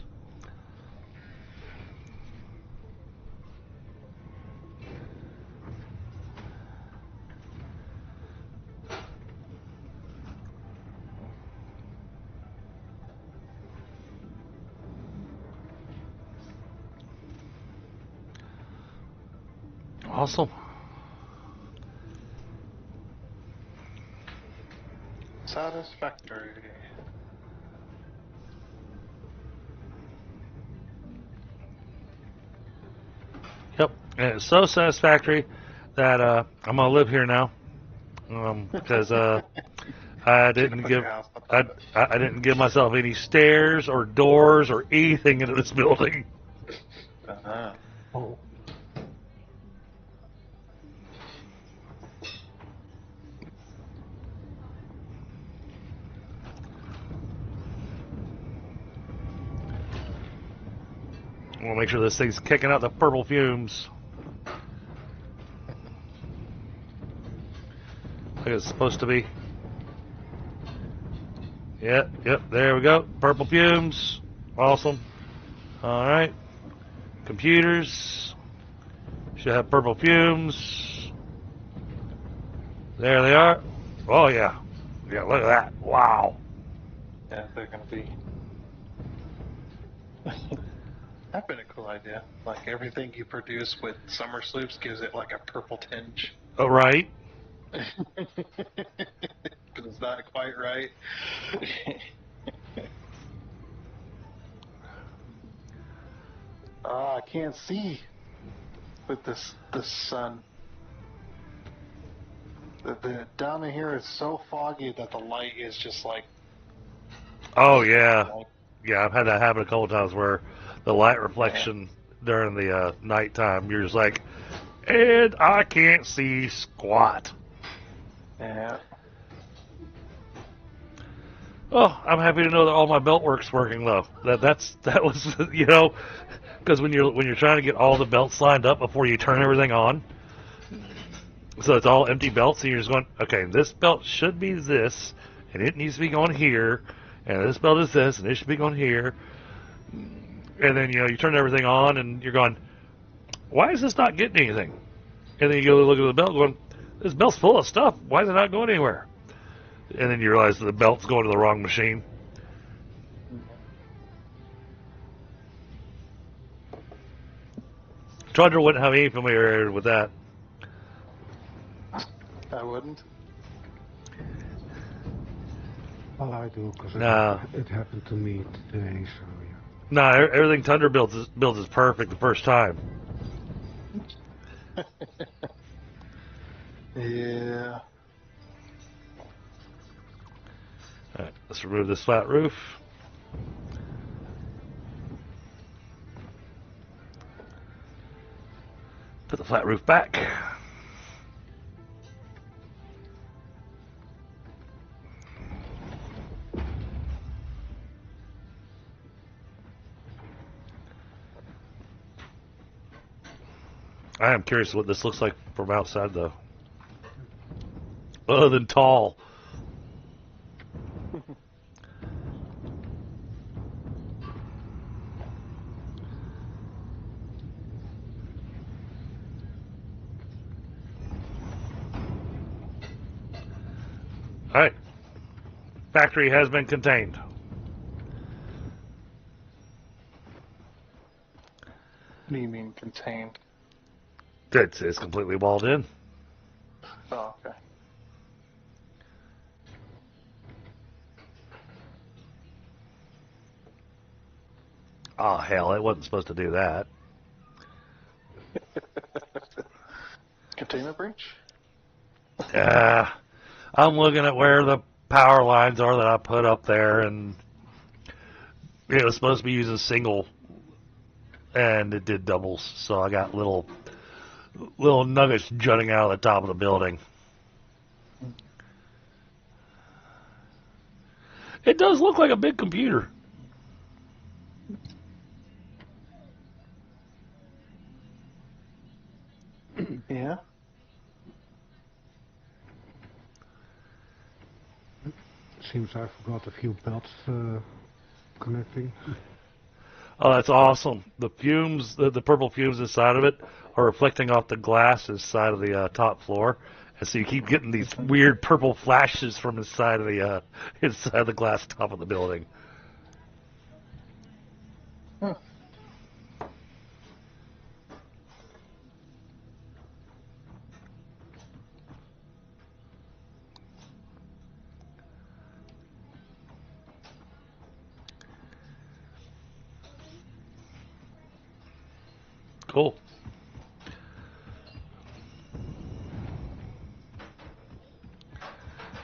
Awesome. Satisfactory. Yep. And it's so satisfactory that I'm gonna live here now because I didn't Put give your house up I, on it. I didn't give myself any stairs or doors or anything into this building. Uh-huh. Oh, I want to make sure this thing's kicking out the purple fumes like it's supposed to be. Yep, there we go. Purple fumes. Awesome. All right. Computers should have purple fumes. There they are. Oh, yeah. Yeah, look at that. Wow. Yeah, they're going to be. That'd been a cool idea. Like everything you produce with summer sloops gives it like a purple tinge. Oh, right. Because it's not quite right. I can't see with this sun. The down in here is so foggy that the light is just like. Oh, yeah. Yeah, I've had that happen a couple times where the light reflection during the nighttime, you're just like, and I can't see squat. Yeah. Oh, I'm happy to know that all my belt work's working though. That was because when you're trying to get all the belts lined up before you turn everything on, so it's all empty belts, and you're just going, okay, this belt should be this, and it needs to be going here, and this belt is this, and it should be going here, and then you turn everything on, and you're going, why is this not getting anything? And then you go look at the belt, going, this belt's full of stuff. Why is it not going anywhere? And then you realize that the belt's going to the wrong machine. Chandra wouldn't have any familiarity with that. I wouldn't. well, I do, because Nah. it happened to me today, so yeah. Nah, everything Tundra builds is perfect the first time. Yeah. All right, let's remove this flat roof. Put the flat roof back. I am curious what this looks like from outside, though. Other than tall. All right. Factory has been contained. What do you mean contained? It's completely walled in. Oh, okay. Oh, hell, it wasn't supposed to do that. Containment breach? I'm looking at where the power lines are that I put up there, and it was supposed to be using single, and it did doubles, so I got little nuggets jutting out of the top of the building. It does look like a big computer. Yeah. Seems I forgot a few belts connecting. Oh, that's awesome. The fumes, the purple fumes inside of it are reflecting off the glass inside of the top floor. And so you keep getting these weird purple flashes from inside of the glass top of the building. Huh. Cool.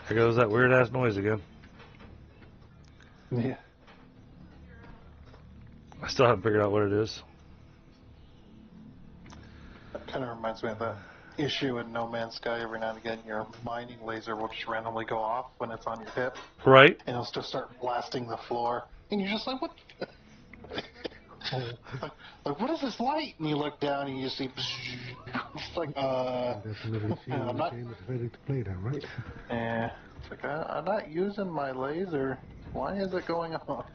There goes that weird ass noise again. Yeah. I still haven't figured out what it is. That kind of reminds me of the issue in No Man's Sky. Every now and again, your mining laser will just randomly go off when it's on your hip, Right? and it'll just start blasting the floor. And you're just like, what? like, what is this light? And you look down and you see, it's like, Definitely see when I'm the not, game is ready to play then, right? it's like, I'm not using my laser. Why is it going off?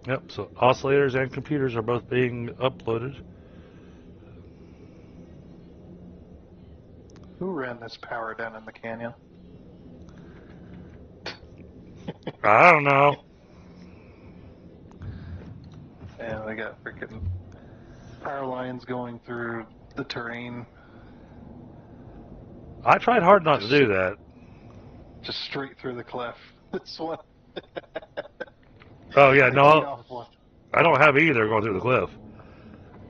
Yep, so oscillators and computers are both being uploaded. Who ran this power down in the canyon? I don't know. And they got freaking power lines going through the terrain. I tried hard not to do that. Just straight through the cliff. This one. Oh, yeah, They no, teed off one. I don't have either going through the cliff.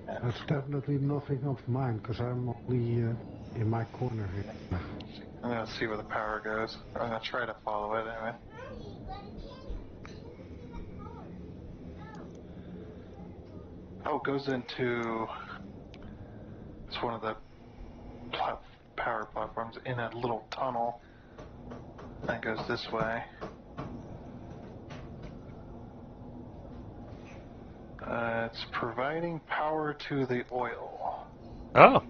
That's definitely nothing of mine, because I'm only in my corner here. I'm gonna see where the power goes. I'm gonna try to follow it anyway. Oh, it goes into. It's one of the power platforms in a little tunnel. That goes this way. It's providing power to the oil. Oh.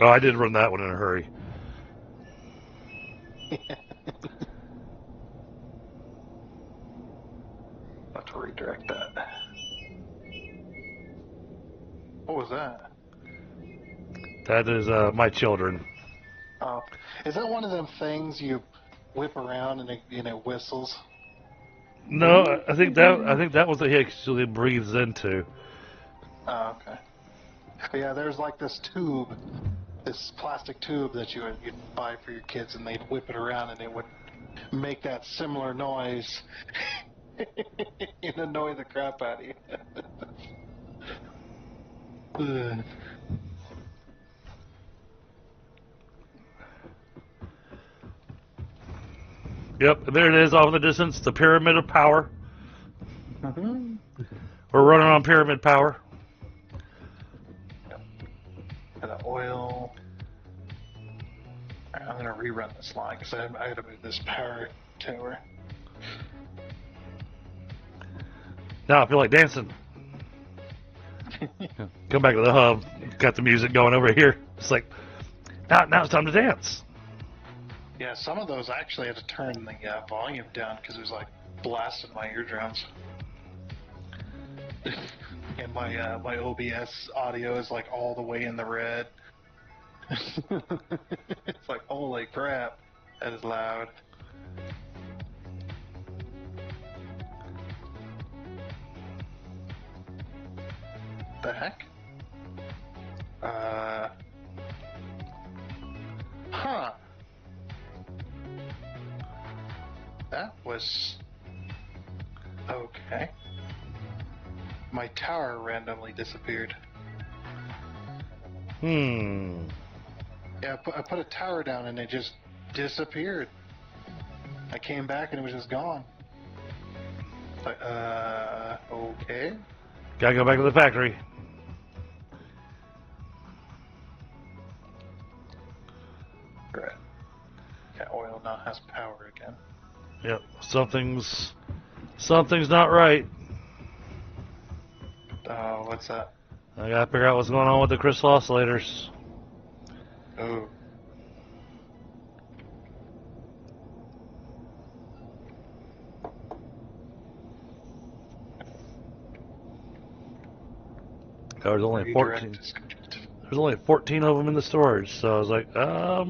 Oh, I did run that one in a hurry. I'll have to redirect that. What was that? That is my children. Oh, is that one of them things you whip around and it whistles? No, I think that was the he actually breathes into. Oh, okay. But yeah, there's like this tube, this plastic tube that you'd buy for your kids, and they'd whip it around, and it would make that similar noise and annoy the crap out of you. Ugh. Yep, there it is off in the distance, the pyramid of power. Mm-hmm. We're running on pyramid power. Yep. And the oil. Alright, I'm gonna rerun this line because I gotta move this power tower. Now I feel like dancing. Come back to the hub. Got the music going over here. It's like, now it's time to dance. Yeah, some of those I actually had to turn the volume down because it was like blasting my eardrums. And my OBS audio is like all the way in the red. It's like, holy crap, that is loud. The heck? Huh. That was... Okay. My tower randomly disappeared. Hmm. Yeah, I put a tower down and it just disappeared. I came back and it was just gone. Like, okay. Gotta go back to the factory. Right. Okay, oil now has power again. Yep. Something's not right. What's that? I gotta figure out what's going on with the crystal oscillators. Oh. There was only 14. Redirect. There's only 14 of them in the storage, so I was like, I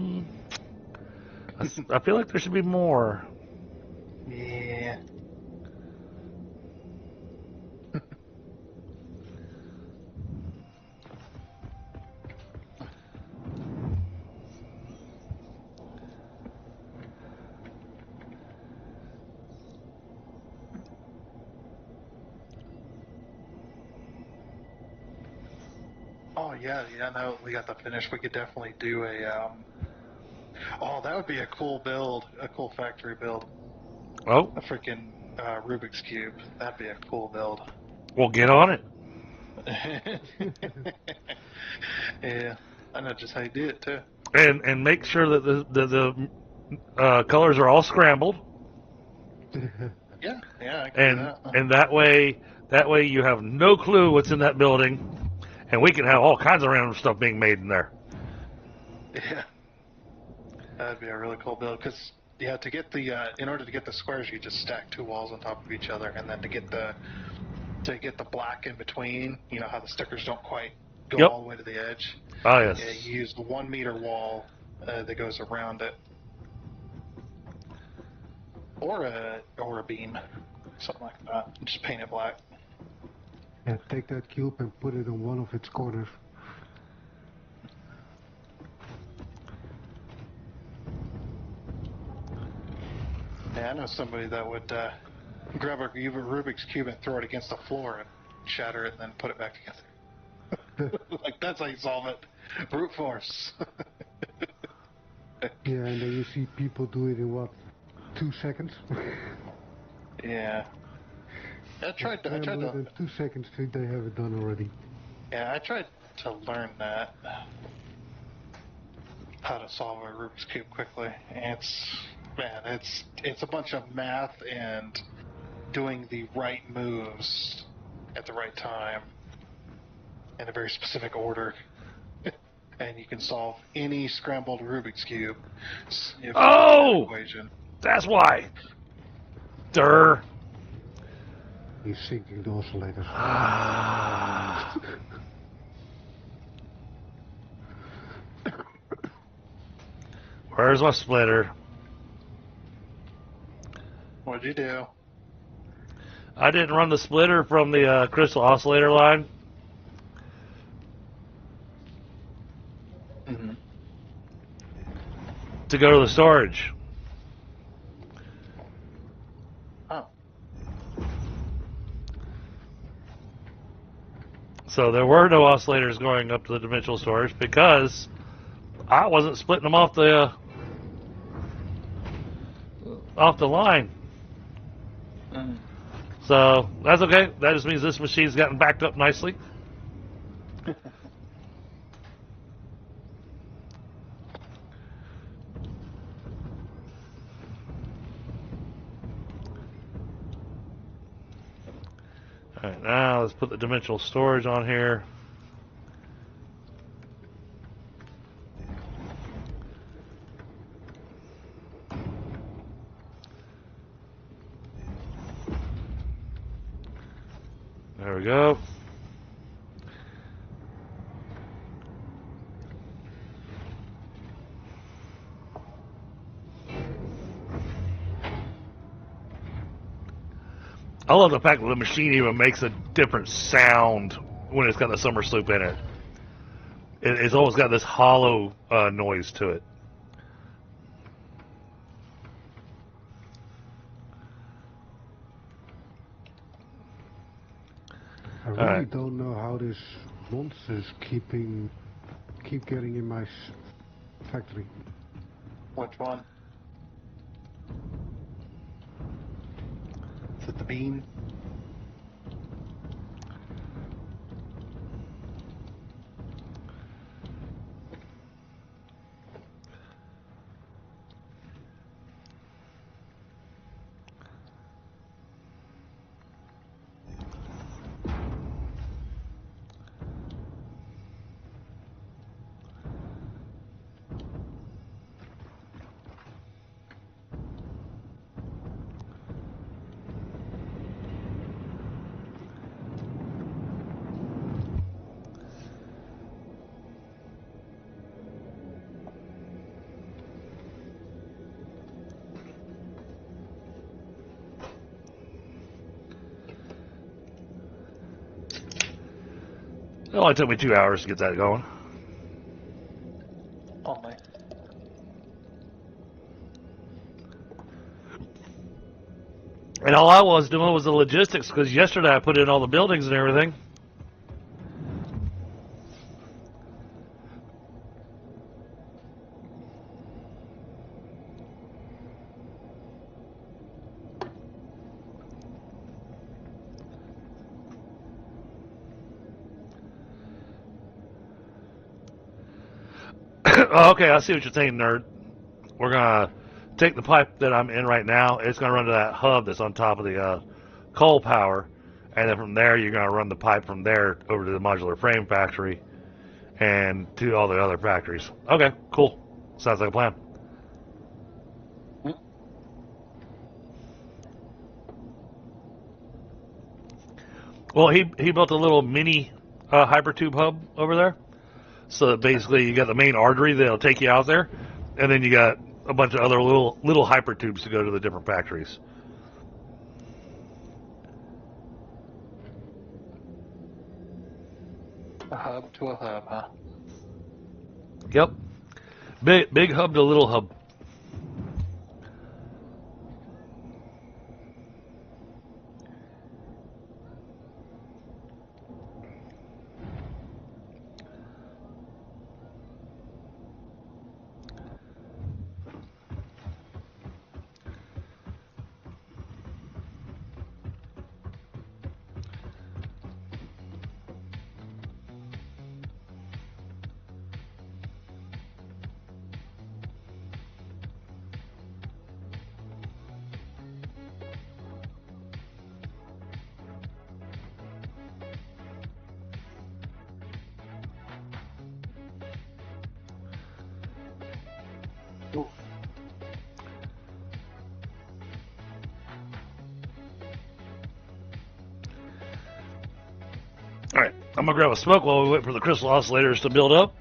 feel like there should be more. Yeah. Oh yeah, now we got the finish. We could definitely do a oh, that would be a cool build, a cool factory build. Oh, A freaking Rubik's Cube. That'd be a cool build. well, get on it. Yeah, I know just how you do it too. And make sure that the colors are all scrambled. Yeah, I can do that. And that way you have no clue what's in that building, and we can have all kinds of random stuff being made in there. Yeah, that'd be a really cool build. Cause yeah, to get the in order to get the squares, you just stack two walls on top of each other, and then to get the black in between, you know how the stickers don't quite go Yep. all the way to the edge. Oh yes. Yeah, you use the 1 meter wall that goes around it, or a beam, something like that. Just paint it black. Yeah, take that cube and put it on one of its corners. Yeah, I know somebody that would grab a Rubik's Cube and throw it against the floor and shatter it and then put it back together. Like, that's how you solve it. Brute force. Yeah, and then you see people do it in what, 2 seconds? Yeah. I tried more to, than 2 seconds they have it done already. yeah, I tried to learn that. How to solve a Rubik's Cube quickly. It's a bunch of math and doing the right moves at the right time in a very specific order. And you can solve any scrambled Rubik's Cube. If Oh! equation. That's why. Durr. He's sinking the oscillators. Where's my splitter? What'd you do? I didn't run the splitter from the crystal oscillator line. Mm-hmm. To go to the storage. Oh. So there were no oscillators going up to the dimensional storage because I wasn't splitting them off the line. Mm. So that's okay. That just means this machine's gotten backed up nicely. Alright, now let's put the dimensional storage on here. There we go. I love the fact that the machine even makes a different sound when it's got the summer sloop in it. It's almost got this hollow noise to it. I really don't know how this monsters keep getting in my factory. Which one? Is it the bean? It only took me 2 hours to get that going. Only. And all I was doing was the logistics, because yesterday I put in all the buildings and everything. Okay, I see what you're saying, nerd. We're going to take the pipe that I'm in right now. It's going to run to that hub that's on top of the coal power. And then from there, you're going to run the pipe from there over to the modular frame factory and to all the other factories. Okay, cool. Sounds like a plan. Well, he built a little mini hypertube hub over there. So that basically you got the main artery that'll take you out there, and then you got a bunch of other little hypertubes to go to the different factories. A hub to a hub, huh? Yep. Big hub to little hub. Ooh. Alright, I'm going to grab a smoke while we wait for the crystal oscillators to build up.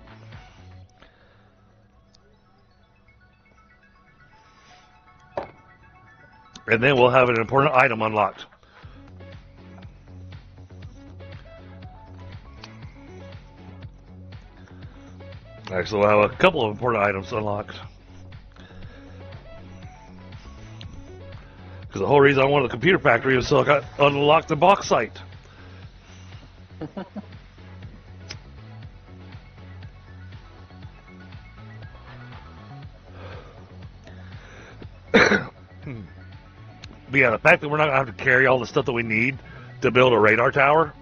And then we'll have an important item unlocked. Actually, we'll have a couple of important items unlocked. Because the whole reason I wanted the computer factory was so I got unlocked the bauxite. But yeah, the fact that we're not going to have to carry all the stuff that we need to build a radar tower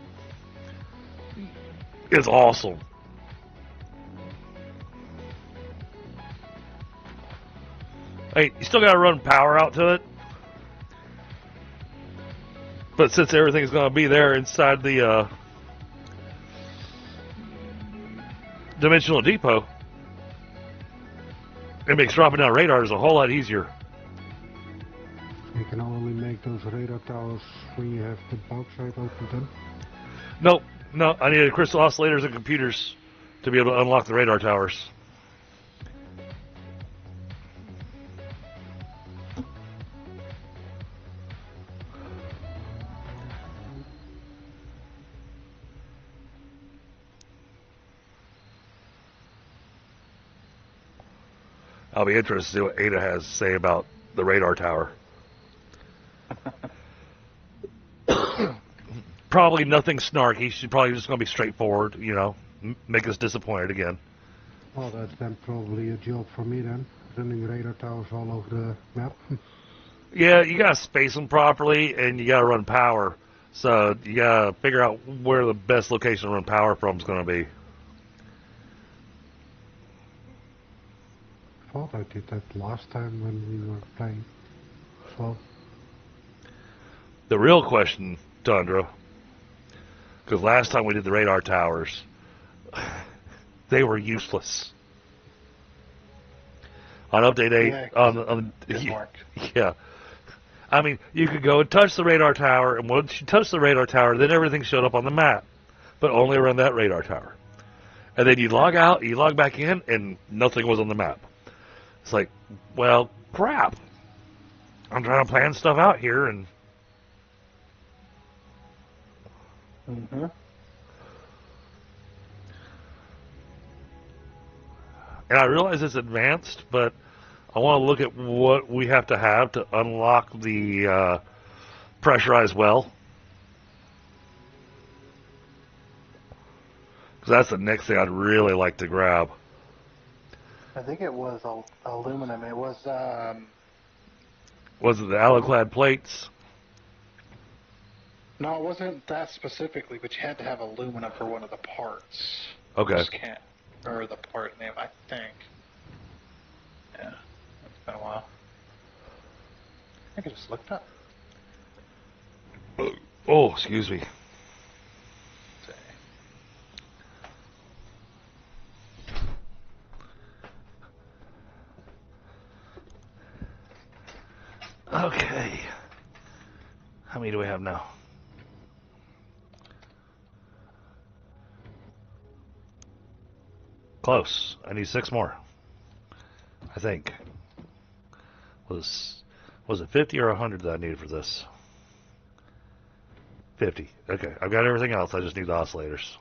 is awesome. Hey, you still got to run power out to it. But since everything's going to be there inside the dimensional depot, it makes dropping down radars a whole lot easier. You can only make those radar towers when you have the bauxite open then? Nope. No, I needed crystal oscillators and computers to be able to unlock the radar towers. I'll be interested to see what Ada has to say about the radar tower. Probably nothing snarky. She's probably just going to be straightforward, you know, make us disappointed again. Well, that's then probably a job for me then, running radar towers all over the map. Yeah, you got to space them properly, and you got to run power. So you got to figure out where the best location to run power from is going to be. I thought I did that last time when we were playing. So, The real question, Tundra, because last time we did the radar towers, they were useless. On update 8, yeah. I mean, you could go and touch the radar tower, and once you touch the radar tower, then everything showed up on the map, but only around that radar tower. And then you log out, you log back in, and nothing was on the map. It's like, well, crap. I'm trying to plan stuff out here, and... Mm-hmm. And I realize it's advanced, but I want to look at what we have to unlock the pressurized well. Because that's the next thing I'd really like to grab. I think it was aluminum. It was, Was it the aloclad plates? No, it wasn't that specifically, but you had to have aluminum for one of the parts. Okay. Just can't, or the part name, I think. Yeah, it's been a while. I think I just looked up. Oh, excuse me. Okay. How many do we have now? Close. I need 6 more. I think. Was it 50 or 100 that I needed for this? 50. Okay. I've got everything else. I just need the oscillators.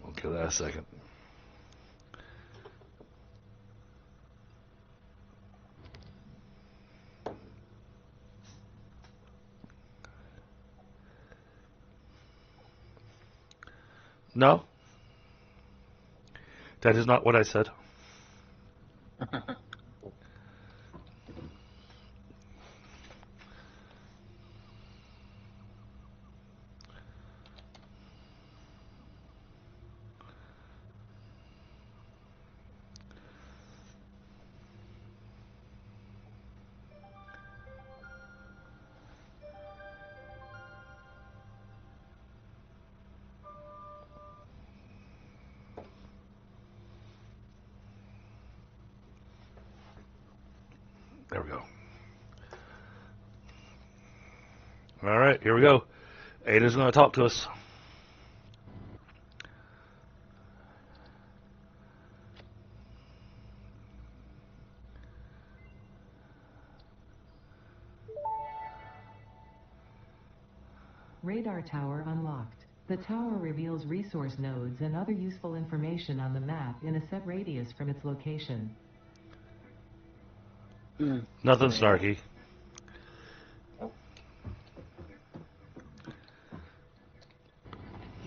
We'll give that a second. No. That is not what I said. There we go. All right, here we go. Ada's going to talk to us. Radar tower unlocked. The tower reveals resource nodes and other useful information on the map in a set radius from its location. Nothing snarky.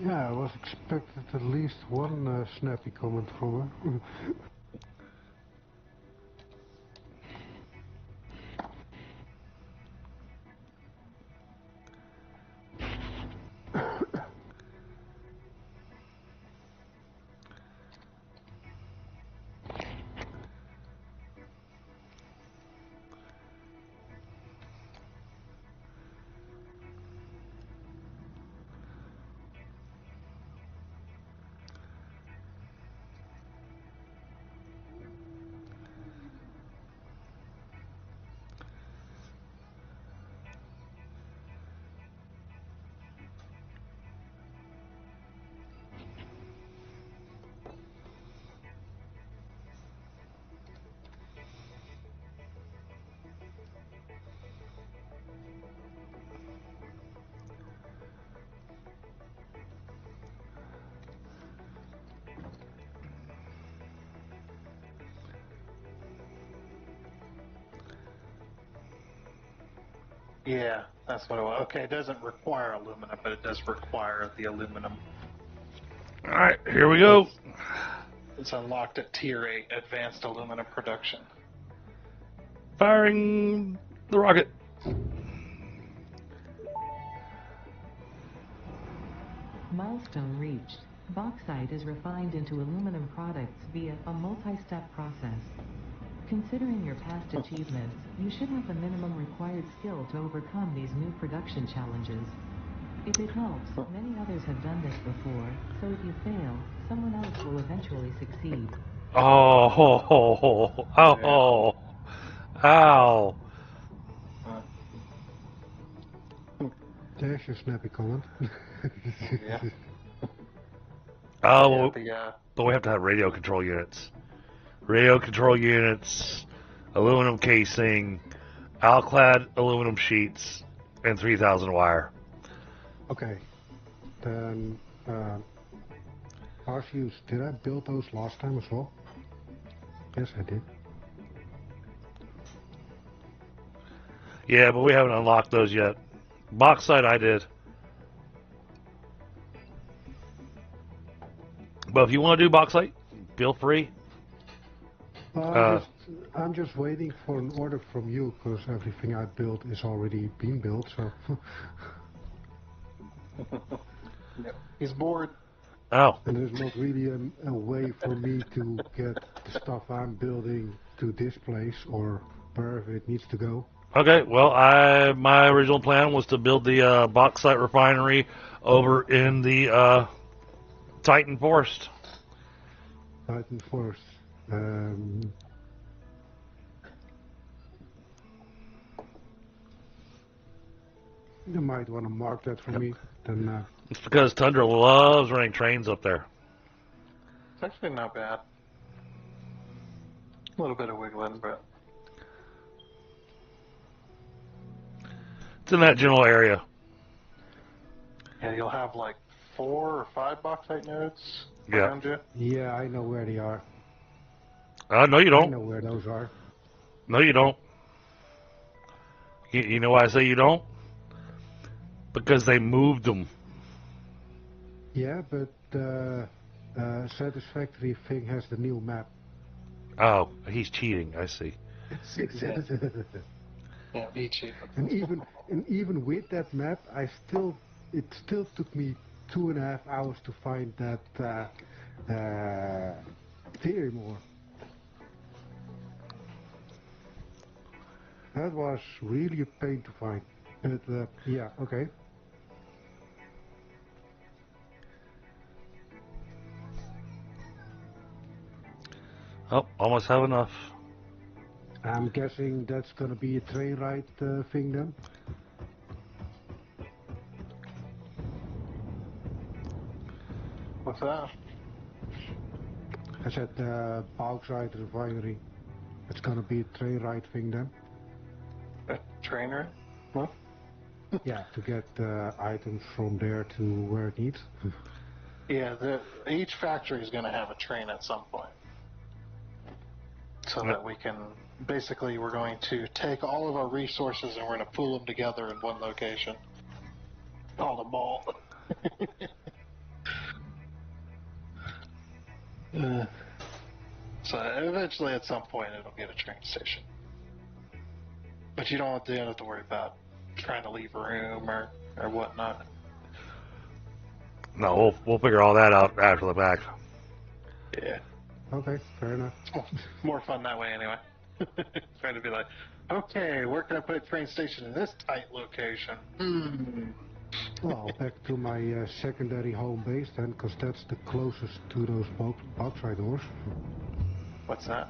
yeah, I was expected at least one snappy comment from her. Yeah, that's what it was. Okay, it doesn't require aluminum, but it does require the aluminum. Alright, here we go. It's unlocked at Tier 8, Advanced Aluminum Production. Firing the rocket. Milestone reached. Bauxite is refined into aluminum products via a multi-step process. Considering your past achievements, you should have the minimum required skill to overcome these new production challenges. If it helps, many others have done this before, so if you fail, someone else will eventually succeed. Oh, ho, ho, ho. Oh, ow. There's your snappy comment. Yeah. Oh, Yeah, but we have to have radio control units. Radio control units, aluminum casing, alclad aluminum sheets, and 3,000 wire. Okay, then RCUs, did I build those last time as well? Yes, I did. Yeah, but we haven't unlocked those yet. Bauxite I did. But if you want to do bauxite, feel free. I'm just waiting for an order from you because everything I built is already being built. So. Yep. He's bored. Oh. And there's not really a way for me to get the stuff I'm building to this place or wherever it needs to go. Okay, well, my original plan was to build the bauxite refinery over in the Titan Forest. Titan Forest. You might want to mark that for me. Then. It's because Tundra loves running trains up there. It's actually not bad. A little bit of wiggling, but... It's in that general area. Yeah, you'll have like 4 or 5 bauxite nodes around you. Yeah, I know where they are. No, you I don't. know where those are. No, you don't. You know why I say you don't? Because they moved them. Yeah, but Satisfactory thing has the new map. Oh, he's cheating. I see. Yeah, be cheap. And even with that map, it still took me 2.5 hours to find that theorem ore. That was really a pain to find. But yeah, okay. Oh, almost have enough. I'm guessing that's gonna be a train ride thing then? What's that? I said bauxite refinery. It's gonna be a train ride thing then? A trainer? What? Yeah, to get items from there to where it needs. Yeah, each factory is going to have a train at some point. So that we can... Basically, we're going to take all of our resources and we're going to pool them together in one location. Call them all. So eventually, at some point, it'll get a train station. But you don't have to worry about trying to leave room or whatnot. No, we'll figure all that out after the fact. Yeah. Okay, fair enough. It's more fun that way, anyway. Trying to be like, okay, where can I put a train station in this tight location? Well, back to my secondary home base then, because that's the closest to those bauxite ores. What's that?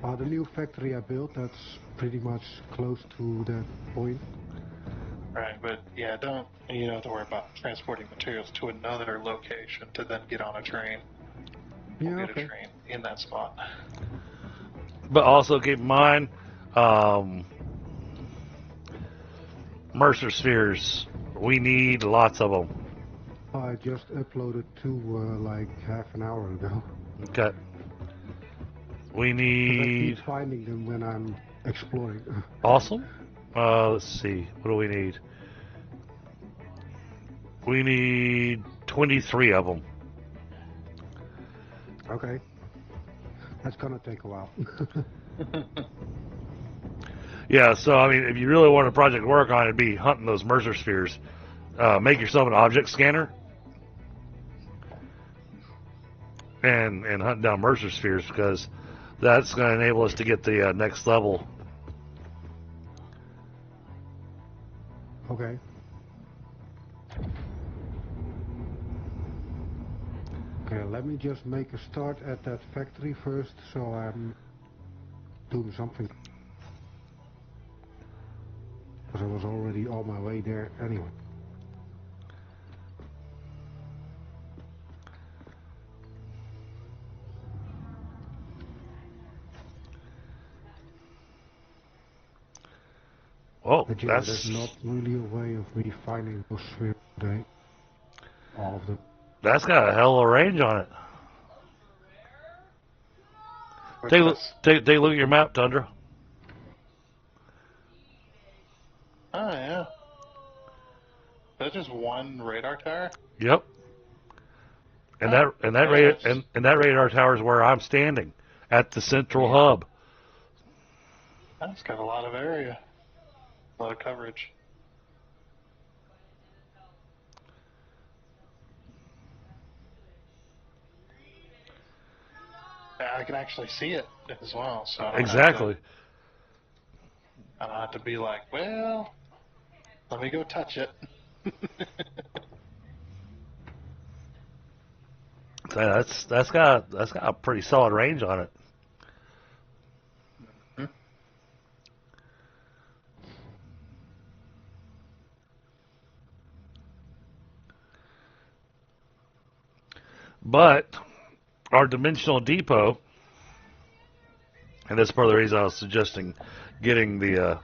The new factory I built, that's pretty much close to that point. Right, but yeah, you don't have to worry about transporting materials to another location to then get on a train. Yeah, We'll get okay. a train in that spot. But also keep in mind, Mercer spheres. We need lots of them. I just uploaded 2 like half an hour ago. Okay. We I need... keep finding them when I'm exploring. Awesome. Let's see. What do we need? We need 23 of them. Okay. That's gonna take a while. Yeah, so, I mean, if you really want a project to work on, it'd be hunting those Mercer spheres. Make yourself an object scanner and hunt down Mercer spheres, because that's going to enable us to get the next level. Okay. Okay, let me just make a start at that factory first, so I'm doing something. Because I was already on my way there anyway. Oh, But yeah, there's not really a way of me finding those spheres today. All of them. that's got a hell of a range on it. Take a look at your map, Tundra. Oh yeah. That's just one radar tower? Yep. And Oh, that radar tower is where I'm standing at the central hub. That's got a lot of area. A lot of coverage. Yeah, I can actually see it as well, so I don't have to be like, well, let me go touch it. That's got a pretty solid range on it. Hmm. But our dimensional depot, and that's part of the reason I was suggesting getting the